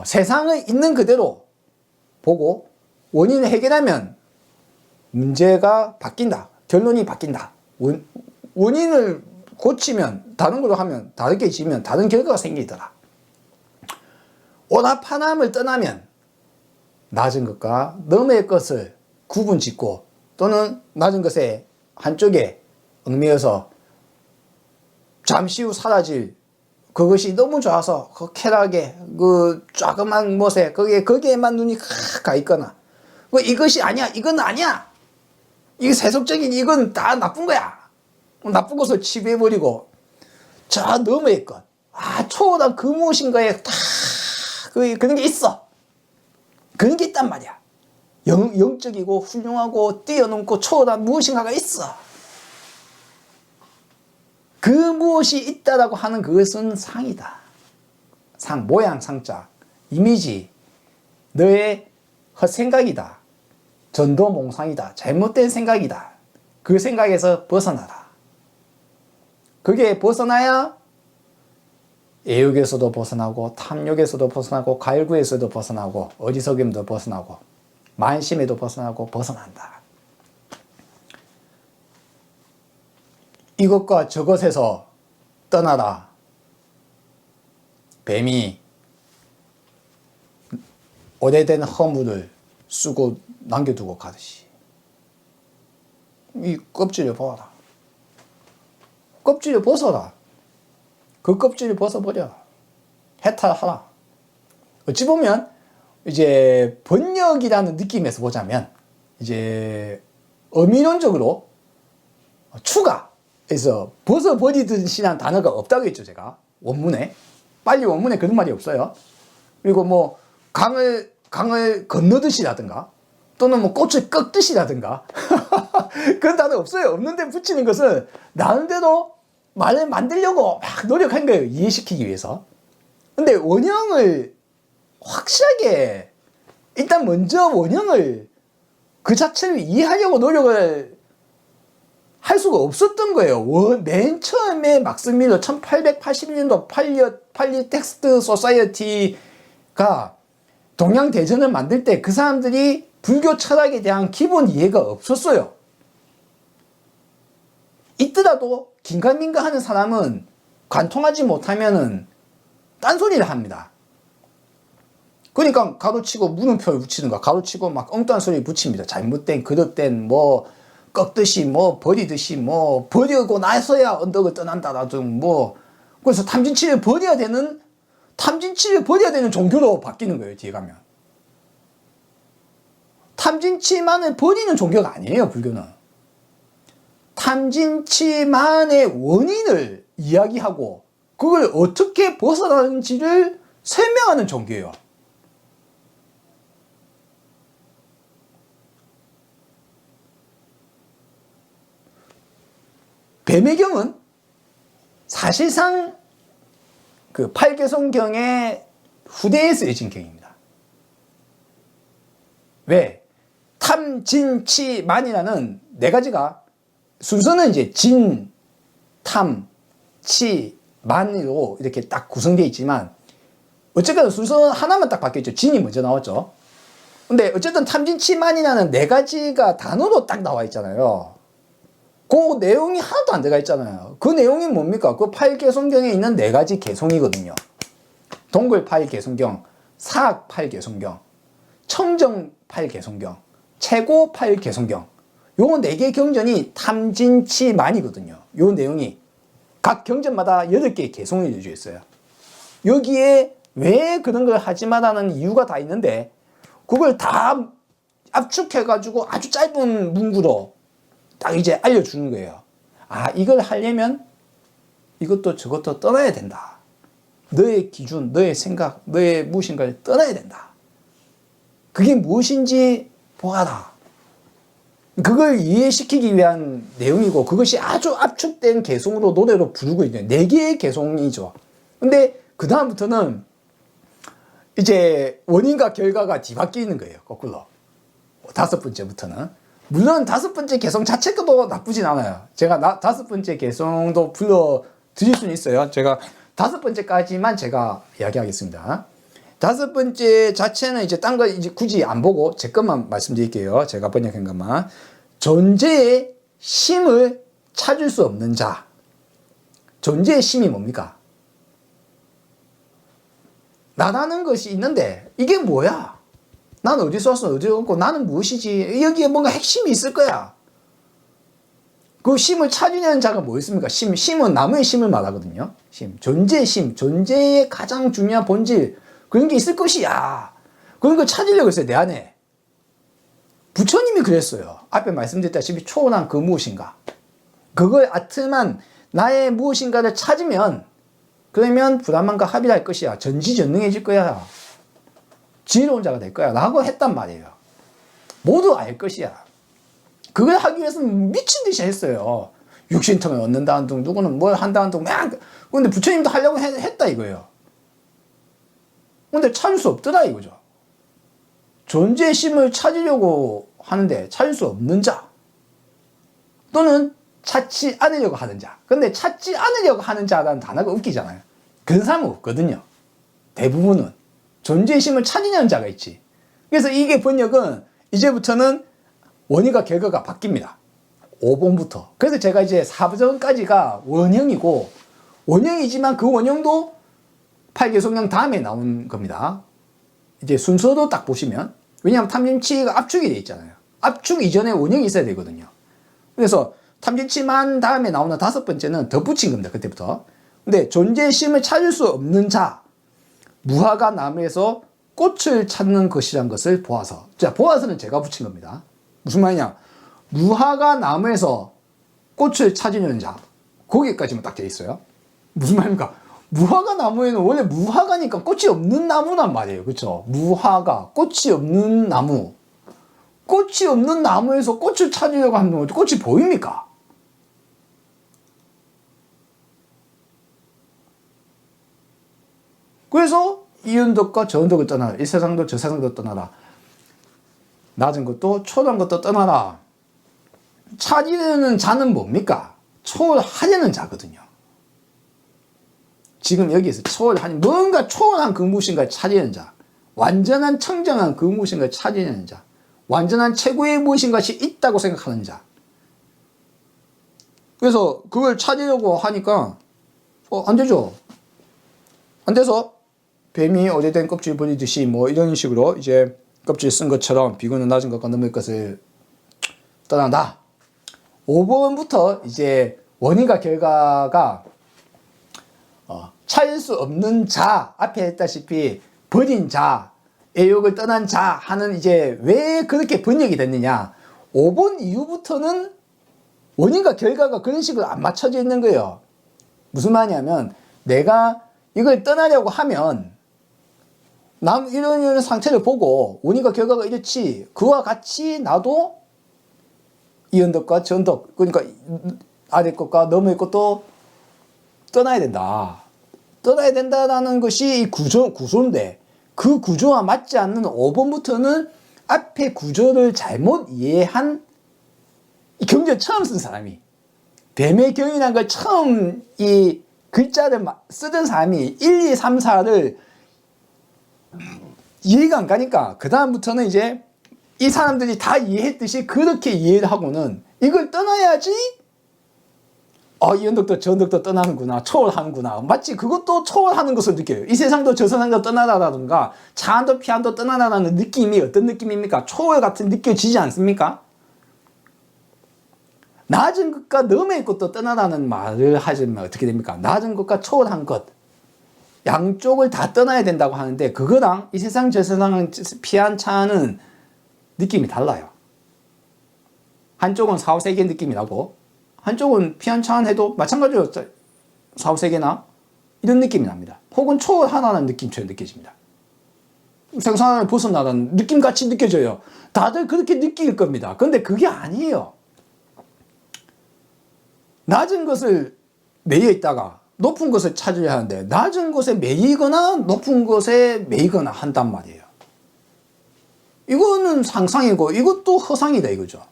세상을 있는 그대로 보고 원인을 해결하면 문제가 바뀐다. 결론이 바뀐다. 원인을 고치면 다른 걸로 하면 다르게 지면 다른 결과가 생기더라. 오나파남을 떠나면 낮은 것과 너의 것을 구분 짓고 또는 낮은 것의 한쪽에 얽매여서 잠시 후 사라질 그것이 너무 좋아서 그 쾌락에 그 조그만 못에 거기에만 눈이 가 있거나 뭐 이것이 아니야 이건 아니야 이게 세속적인 이건 다 나쁜 거야 나쁜 것을 치부해버리고 저 너머의 것 초월한 그 무엇인가에 다 그런 게 있어. 그런 게 있단 말이야. 영적이고 훌륭하고 뛰어넘고 초월한 무엇인가가 있어. 그 무엇이 있다라고 하는 그것은 상이다. 상, 모양, 상자, 이미지, 너의 헛생각이다. 전도몽상이다. 잘못된 생각이다. 그 생각에서 벗어나라. 그게 벗어나야 애욕에서도 벗어나고 탐욕에서도 벗어나고 갈구에서도 벗어나고 어리석음도 벗어나고 만심에도 벗어나고 벗어난다. 이것과 저것에서 떠나라. 뱀이 오래된 허물을 쓰고 남겨두고 가듯이 이 껍질을 벗어라. 껍질을 벗어라. 그 껍질을 벗어버려. 해탈하라. 어찌 보면 이제 번역이라는 느낌에서 보자면 이제 어미론적으로 추가해서 벗어버리듯이라는 단어가 없다고 했죠. 제가 원문에 빨리 원문에 그런 말이 없어요. 그리고 뭐 강을 건너듯이라든가 또는 뭐 꽃을 꺾듯이라든가 그런 단어 없어요. 없는데 붙이는 것은 나름대로 말을 만들려고 막 노력한 거예요. 이해시키기 위해서. 근데 원형을 확실하게 일단 먼저 원형을 그 자체를 이해하려고 노력을 할 수가 없었던 거예요. 맨 처음에 막스 밀러 1880년도 팔리 텍스트 소사이어티가 동양대전을 만들 때 그 사람들이 불교 철학에 대한 기본 이해가 없었어요. 있더라도 긴가민가 하는 사람은 관통하지 못하면은 딴소리를 합니다. 그러니까 가로치고 물음표를 붙이든가 가로치고 막 엉뚱한 소리 붙입니다. 잘못된 그릇된 뭐 꺾듯이 뭐 버리듯이 뭐 버리고 나서야 언덕을 떠난다라든 뭐 그래서 탐진치를 버려야 되는 종교로 바뀌는 거예요. 뒤에 가면 탐진치만을 버리는 종교가 아니에요. 불교는 탐진치만의 원인을 이야기하고 그걸 어떻게 벗어나는지를 설명하는 종교예요. 뱀의경은 사실상 그 팔계성경의 후대에 쓰여진 경입니다. 왜? 탐진치만이라는 네 가지가 순서는 이제 진, 탐, 치, 만으로 이렇게 딱 구성되어 있지만 어쨌든 순서는 하나만 딱 바뀌었죠. 진이 먼저 나왔죠. 근데 어쨌든 탐진치만이라는 네 가지가 단어로 딱 나와 있잖아요. 그 내용이 하나도 안 들어가 있잖아요. 그 내용이 뭡니까? 그 팔계성경에 있는 네 가지 개송이거든요. 동글 팔계성경, 사악 팔계성경, 청정 팔계성경, 최고 팔계성경. 요 네 개 경전이 탐진치만이거든요. 요 내용이 각 경전마다 8개의 개송이 되어 있어요. 여기에 왜 그런 걸 하지 마라는 이유가 다 있는데 그걸 다 압축해가지고 아주 짧은 문구로 딱 이제 알려주는 거예요. 아, 이걸 하려면 이것도 저것도 떠나야 된다. 너의 기준, 너의 생각, 너의 무엇인가를 떠나야 된다. 그게 무엇인지 보아라. 그걸 이해시키기 위한 내용이고 그것이 아주 압축된 개성으로 노래로 부르고 있는 4개의 개성이죠. 근데 그 다음부터는 이제 원인과 결과가 뒤바뀌는 거예요. 거꾸로. 5번째부터는. 물론 5번째 개성 자체도 나쁘진 않아요. 제가 5번째 개성도 불러드릴 수는 있어요. 제가 5번째까지만 제가 이야기하겠습니다. 5번째 자체는 이제 딴 거 이제 굳이 안 보고 제 것만 말씀드릴게요. 제가 번역한 것만. 존재의 심을 찾을 수 없는 자. 존재의 심이 뭡니까? 나라는 것이 있는데 이게 뭐야? 난 어디서 왔어? 어디서 왔고 나는 무엇이지? 여기에 뭔가 핵심이 있을 거야. 그 심을 찾으려는 자가 뭐였습니까? 심은 나무의 심을 말하거든요. 존재의 심, 존재의 가장 중요한 본질 그런 게 있을 것이야. 그런 걸 찾으려고 했어요, 내 안에. 부처님이 그랬어요. 앞에 말씀드렸다시피 초월한 그 무엇인가. 그걸 아트만 나의 무엇인가를 찾으면 그러면 불안만과 합일할 것이야. 전지전능해질 거야. 지혜로운 자가 될 거야. 라고 했단 말이에요. 모두 알 것이야. 그걸 하기 위해서는 미친 듯이 했어요. 육신통을 얻는다는 둥, 누구는 뭘 한다는 둥, 막. 근데 부처님도 하려고 했다 이거예요. 근데 찾을 수 없더라 이거죠. 존재의 심을 찾으려고 하는데 찾을 수 없는 자 또는 찾지 않으려고 하는 자. 근데 찾지 않으려고 하는 자라는 단어가 웃기잖아요. 그런 사람은 없거든요. 대부분은 존재의 심을 찾으려는 자가 있지. 그래서 이게 번역은 이제부터는 원인과 결과가 바뀝니다. 5번부터. 그래서 제가 이제 4번까지가 원형이고 원형이지만 그 원형도 8개성령 다음에 나온 겁니다. 이제 순서도 딱 보시면 왜냐하면 탐진치가 압축이 되어 있잖아요. 압축 이전에 원형이 있어야 되거든요. 그래서 탐진치만 다음에 나오는 5번째는 덧붙인 겁니다. 그때부터. 근데 존재의 심을 찾을 수 없는 자 무화과 나무에서 꽃을 찾는 것이란 것을 보아서. 자, 보아서는 제가 붙인 겁니다. 무슨 말이냐? 무화과 나무에서 꽃을 찾으려는 자. 거기까지만 딱 되어 있어요. 무슨 말입니까? 무화과 나무에는 원래 무화과니까 꽃이 없는 나무란 말이에요. 그렇죠? 무화과, 꽃이 없는 나무. 꽃이 없는 나무에서 꽃을 찾으려고 하면 꽃이 보입니까? 그래서 이 언덕과 저 언덕을 떠나라. 이 세상도 저 세상도 떠나라. 낮은 것도 초라한 것도 떠나라. 찾으려는 자는 뭡니까? 초월하려는 자거든요. 지금 여기에서 초월하는 뭔가 초월한 그 무엇인가를 찾으려는 자. 완전한 청정한 그 무엇인가를 찾으려는 자. 완전한 최고의 무엇인가가 있다고 생각하는 자. 그래서 그걸 찾으려고 하니까 안 되죠. 안 돼서 뱀이 오래된 껍질 버리듯이 뭐 이런 식으로 이제 껍질 쓴 것처럼 비구는 낮은 것과 넘을 것을 떠난다. 5번부터 이제 원인과 결과가 찾을 수 없는 자, 앞에 했다시피 버린 자, 애욕을 떠난 자 하는 이제 왜 그렇게 번역이 됐느냐. 5번 이후부터는 원인과 결과가 그런 식으로 안 맞춰져 있는 거예요. 무슨 말이냐면 내가 이걸 떠나려고 하면 이런 상태를 보고 원인과 결과가 이렇지. 그와 같이 나도 이 언덕과 저 언덕, 그러니까 아래 것과 너머의 것도 떠나야 된다. 떠나야 된다라는 것이 이 구조인데 그 구조와 맞지 않는 5번부터는 앞에 구조를 잘못 이해한 이 경전을 처음 쓴 사람이 뱀의 경이라는 걸 처음 이 글자를 쓰던 사람이 1, 2, 3, 4를 이해가 안 가니까 그 다음부터는 이제 이 사람들이 다 이해했듯이 그렇게 이해를 하고는 이걸 떠나야지 이 언덕도 저 언덕도 떠나는구나. 초월하는구나. 마치 그것도 초월하는 것을 느껴요. 이 세상도 저 세상도 떠나라라든가 차 한도 피 한도 떠나라라는 느낌이 어떤 느낌입니까? 초월 같은 느껴지지 않습니까? 낮은 것과 너머의 것도 떠나라는 말을 하시면 어떻게 됩니까? 낮은 것과 초월한 것. 양쪽을 다 떠나야 된다고 하는데 그거랑 이 세상 저 세상을 피한차는 느낌이 달라요. 한쪽은 사후세계 느낌이 나고 한쪽은 피한차한 해도 마찬가지로 사후세계나 이런 느낌이 납니다. 혹은 초월하나는 느낌처럼 느껴집니다. 생산을 벗어나는 느낌같이 느껴져요. 다들 그렇게 느낄 겁니다. 근데 그게 아니에요. 낮은 것을 매여 있다가 높은 것을 찾으려 하는데 낮은 것에 매이거나 높은 것에 매이거나 한단 말이에요. 이거는 상상이고 이것도 허상이다 이거죠.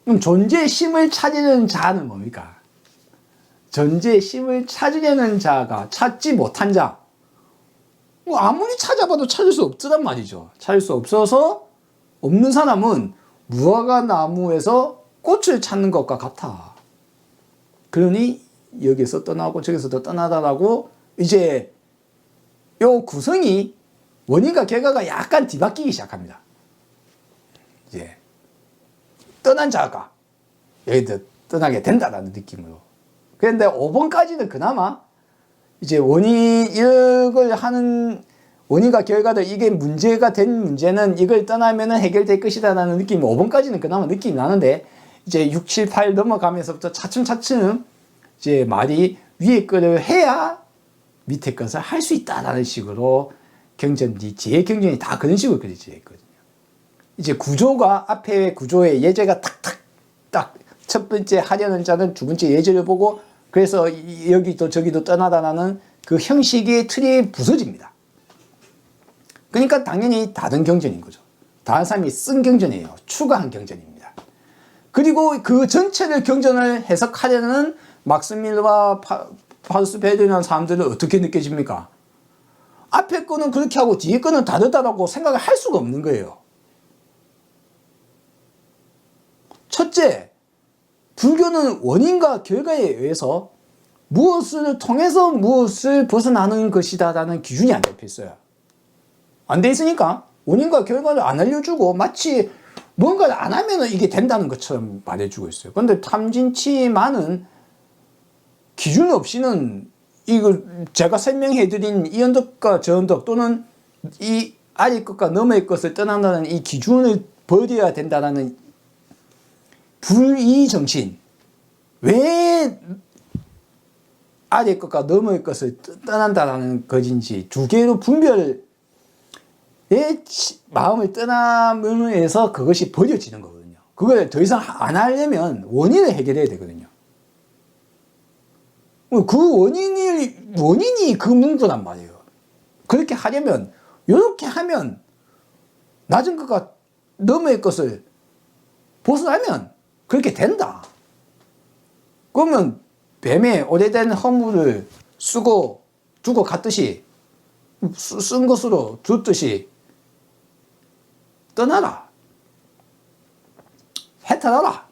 그럼 존재의 심을 찾으려는 자는 뭡니까? 존재의 심을 찾으려는 자가 찾지 못한 자. 아무리 찾아봐도 찾을 수 없더란 말이죠. 찾을 수 없어서 없는 사람은 무화과 나무에서 꽃을 찾는 것과 같아. 그러니 여기서 떠나고 저기서도 떠나다라고 이제 요 구성이 원인과 결과가 약간 뒤바뀌기 시작합니다. 이제 떠난 자가 여기도 떠나게 된다라는 느낌으로. 그런데 5번까지는 그나마 이제 이걸 하는 원인과 결과들 이게 문제가 된 문제는 이걸 떠나면 해결될 것이다라는 느낌이 5번까지는 그나마 느낌이 나는데 이제 6, 7, 8 넘어가면서부터 차츰차츰 이제 말이 위에 거를 해야 밑에 것을 할 수 있다라는 식으로 경전이 지혜 경전이 다 그런 식으로 그려져 있거든요. 이제 구조가 앞에 구조의 예제가 탁탁 딱 첫 번째 하려는 자는 두 번째 예제를 보고 그래서 여기도 저기도 떠나다라는 그 형식의 틀이 부서집니다. 그러니까 당연히 다른 경전인 거죠. 다른 사람이 쓴 경전이에요. 추가한 경전입니다. 그리고 그 전체를 경전을 해석하려는 막스 밀러와 파우스트 베르라는 사람들은 어떻게 느껴집니까? 앞에 거는 그렇게 하고 뒤에 거는 다르다라고 생각을 할 수가 없는 거예요. 첫째, 불교는 원인과 결과에 의해서 무엇을 통해서 무엇을 벗어나는 것이다라는 기준이 안 잡혀 있어요. 안 돼 있으니까 원인과 결과를 안 알려주고 마치 뭔가를 안 하면 이게 된다는 것처럼 말해주고 있어요. 그런데 탐진치만은 기준 없이는 이걸 제가 설명해드린 이 언덕과 저 언덕 또는 이 아래 것과 너머의 것을 떠난다는 이 기준을 버려야 된다는 불이정신. 왜 아래 것과 너머의 것을 떠난다는 것인지 두 개로 분별의 마음을 떠남으로 그것이 버려지는 거거든요. 그걸 더 이상 안 하려면 원인을 해결해야 되거든요. 그 원인이 그 문구란 말이에요. 그렇게 하려면, 이렇게 하면, 낮은 것과 너머의 것을 벗어나면 그렇게 된다. 그러면 뱀의 오래된 허물을 쓰고 두고 갔듯이, 쓴 것으로 뒀듯이, 떠나라. 해탈하라.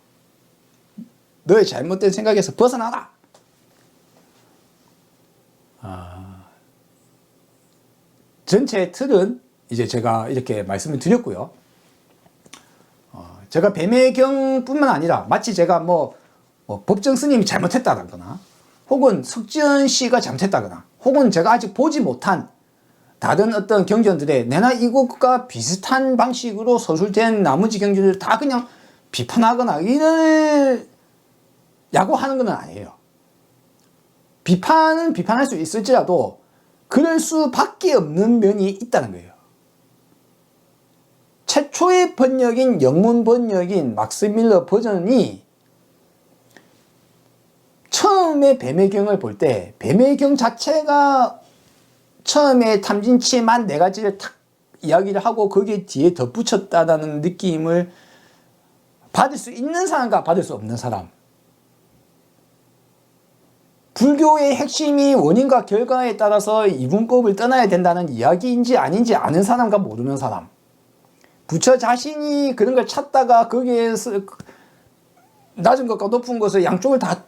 너의 잘못된 생각에서 벗어나라. 전체 틀은 이제 제가 이렇게 말씀을 드렸고요. 제가 뱀의 경뿐만 아니라 마치 제가 법정 스님이 잘못했다거나 혹은 석지연 씨가 잘못했다거나 혹은 제가 아직 보지 못한 다른 어떤 경전들에 내나 이것과 비슷한 방식으로 서술된 나머지 경전들을 다 그냥 비판하거나 이를 야구하는 건 아니에요. 비판은 비판할 수 있을지라도 그럴 수밖에 없는 면이 있다는 거예요. 최초의 번역인 영문 번역인 막스 밀러 버전이 처음에 뱀의 경을 볼 때 뱀의 경 자체가 처음에 탐진치만 네 가지를 탁 이야기를 하고 거기에 뒤에 덧붙였다는 느낌을 받을 수 있는 사람과 받을 수 없는 사람. 불교의 핵심이 원인과 결과에 따라서 이분법을 떠나야 된다는 이야기인지 아닌지 아는 사람과 모르는 사람. 부처 자신이 그런 걸 찾다가 거기에서 낮은 것과 높은 것을 양쪽을 다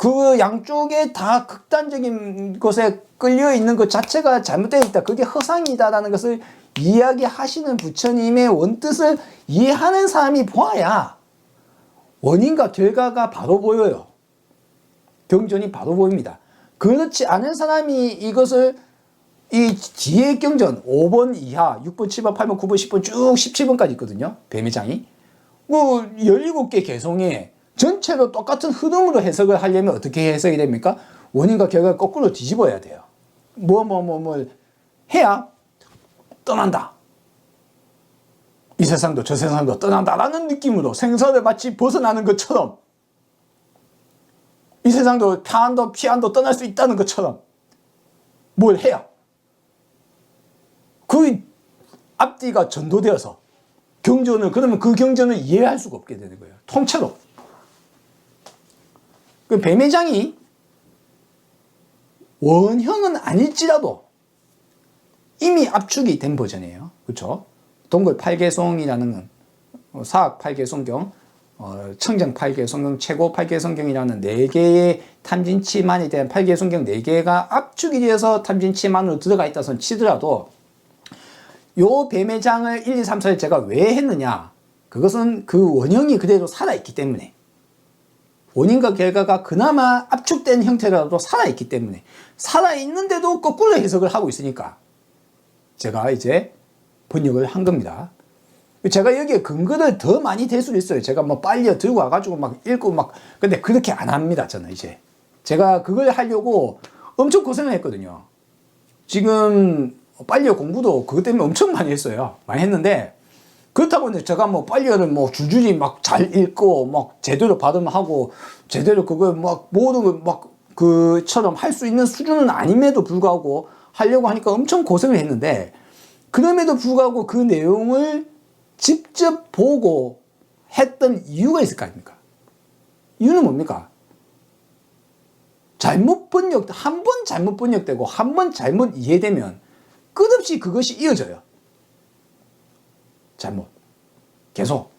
그 양쪽에 다 극단적인 것에 끌려 있는 것 자체가 잘못되어 있다. 그게 허상이다라는 것을 이야기하시는 부처님의 원뜻을 이해하는 사람이 보아야 원인과 결과가 바로 보여요. 경전이 바로 보입니다. 그렇지 않은 사람이 이것을 이 뒤에 경전 5번 이하 6번 7번 8번 9번 10번 쭉 17번까지 있거든요. 뱀의장이. 뭐 17개 개성에 전체로 똑같은 흐름으로 해석을 하려면 어떻게 해석이 됩니까? 원인과 결과를 거꾸로 뒤집어야 돼요. 뭘 해야 떠난다. 이 세상도 저 세상도 떠난다라는 느낌으로 생사를 마치 벗어나는 것처럼 이 세상도 타안도 피안도 떠날 수 있다는 것처럼 뭘 해야 그 앞뒤가 전도되어서 경전을 그러면 그 경전을 이해할 수가 없게 되는 거예요. 통째로. 그 뱀의장이 원형은 아닐지라도 이미 압축이 된 버전이에요. 그렇죠? 동글 8개송이라는 사학 8개 성경, 청정 8개 성경, 최고 8개 성경이라는 4개의 탐진치만에 대한 8개 성경 4개가 압축이 되어서 탐진치만으로 들어가 있다 손 치더라도 요 뱀의장을 1, 2, 3, 4를 제가 왜 했느냐? 그것은 그 원형이 그대로 살아있기 때문에 원인과 결과가 그나마 압축된 형태라도 살아있기 때문에 살아있는데도 거꾸로 해석을 하고 있으니까 제가 이제 번역을 한 겁니다. 제가 여기에 근거를 더 많이 댈 수도 있어요. 제가 뭐 빨리 들고 와가지고 막 읽고 막 근데 그렇게 안 합니다. 저는 이제 제가 그걸 하려고 엄청 고생을 했거든요. 지금 빨리어 공부도 그것 때문에 엄청 많이 했어요. 많이 했는데 그렇다고 이제 제가 뭐 빨리어를 뭐 줄줄이 막 잘 읽고 막 제대로 발음하고 제대로 그걸 막 모든 걸 막 그처럼 할 수 있는 수준은 아님에도 불구하고 하려고 하니까 엄청 고생을 했는데 그럼에도 불구하고 그 내용을 직접 보고 했던 이유가 있을 거 아닙니까? 이유는 뭡니까? 잘못 번역, 한 번 잘못 번역되고 한 번 잘못 이해되면 끝없이 그것이 이어져요. 잘못. 계속.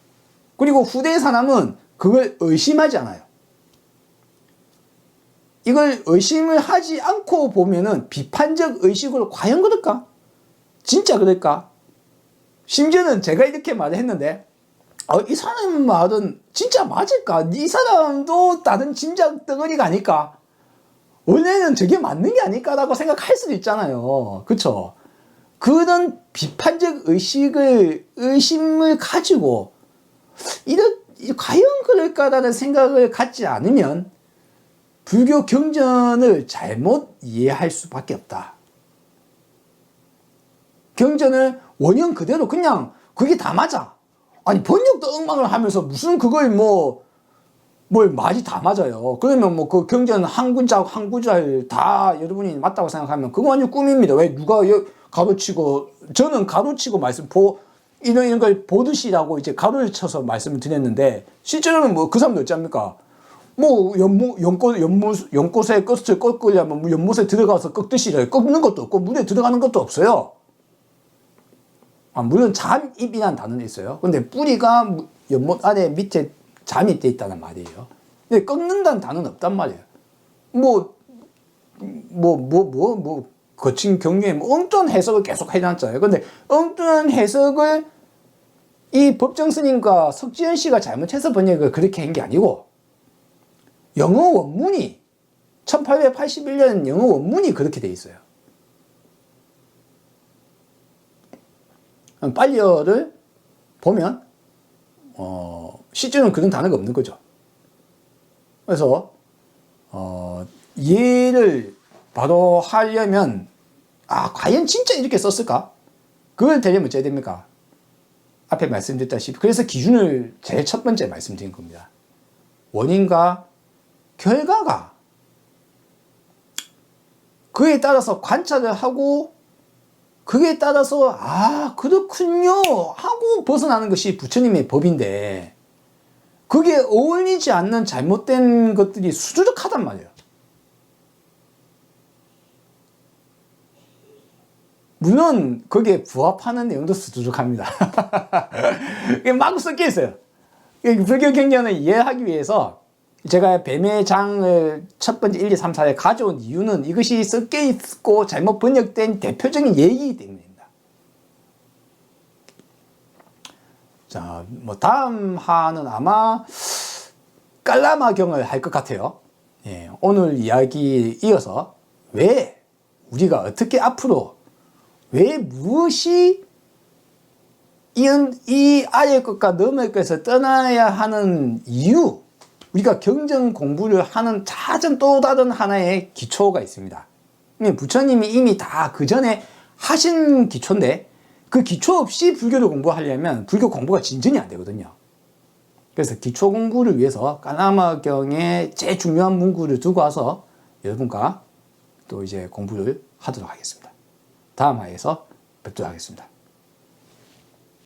그리고 후대의 사람은 그걸 의심하지 않아요. 이걸 의심을 하지 않고 보면은 비판적 의식으로 과연 그럴까? 진짜 그럴까? 심지어는 제가 이렇게 말을 했는데 이 사람 말은 진짜 맞을까? 이 사람도 다른 짐작 덩어리가 아닐까? 원래는 저게 맞는 게 아닐까라고 생각할 수도 있잖아요. 그쵸? 그런 비판적 의심을 가지고 과연 그럴까라는 생각을 갖지 않으면 불교 경전을 잘못 이해할 수밖에 없다. 경전을 원형 그대로 그냥 그게 다 맞아. 아니 번역도 엉망을 하면서 무슨 그걸 뭘 말이 다 맞아요. 그러면 뭐 그 경전 한 문자 한 구절 다 여러분이 맞다고 생각하면 그거 완전 꿈입니다. 왜 누가 가로치고 저는 가로치고 이런 걸 보듯이라고 이제 가로를 쳐서 말씀을 드렸는데 실제로는 뭐 그 사람도 어찌합니까? 뭐 연꽃에 끝을 꺾으려면 연못에 들어가서 꺾듯이 꺾는 것도 없고 물에 들어가는 것도 없어요. 물론 잠입이라는 단어는 있어요. 근데 뿌리가 연못 아래 밑에 잠입돼 있다는 말이에요. 근데 꺾는다는 단어는 없단 말이에요. 거친 경륜에 엉뚱한 해석을 계속 해놨잖아요. 근데 엉뚱한 해석을 이 법정 스님과 석지현 씨가 잘못해서 번역을 그렇게 한 게 아니고 영어 원문이 1881년 영어 원문이 그렇게 돼 있어요. 빨리어를 보면 실제로는 그런 단어가 없는 거죠. 그래서 이해를 바로 하려면 과연 진짜 이렇게 썼을까? 그걸 되려면 어찌해야 됩니까? 앞에 말씀드렸다시피 그래서 기준을 제일 첫 번째 말씀드린 겁니다. 원인과 결과가 그에 따라서 관찰을 하고 그에 따라서 그렇군요 하고 벗어나는 것이 부처님의 법인데 그게 어울리지 않는 잘못된 것들이 수두룩하단 말이에요. 물론 거기에 부합하는 내용도 수두룩합니다. 막 섞여 있어요. 불교 경전을 이해하기 위해서 제가 뱀의 장을 첫 번째 1, 2, 3, 4에 가져온 이유는 이것이 섞여 있고 잘못 번역된 대표적인 예이기 때문입니다. 자, 다음 하는 아마 깔라마경을 할 것 같아요. 예, 오늘 이야기 이어서 왜 우리가 어떻게 앞으로 왜 무엇이 이 아래의 것과 너머의 것에서 떠나야 하는 이유, 우리가 경전 공부를 하는 찾은 또 다른 하나의 기초가 있습니다. 부처님이 이미 다 그 전에 하신 기초인데 그 기초 없이 불교를 공부하려면 불교 공부가 진전이 안 되거든요. 그래서 기초 공부를 위해서 까나마경의 제일 중요한 문구를 두고 와서 여러분과 또 이제 공부를 하도록 하겠습니다. 다음 화에서 뵙도록 하겠습니다.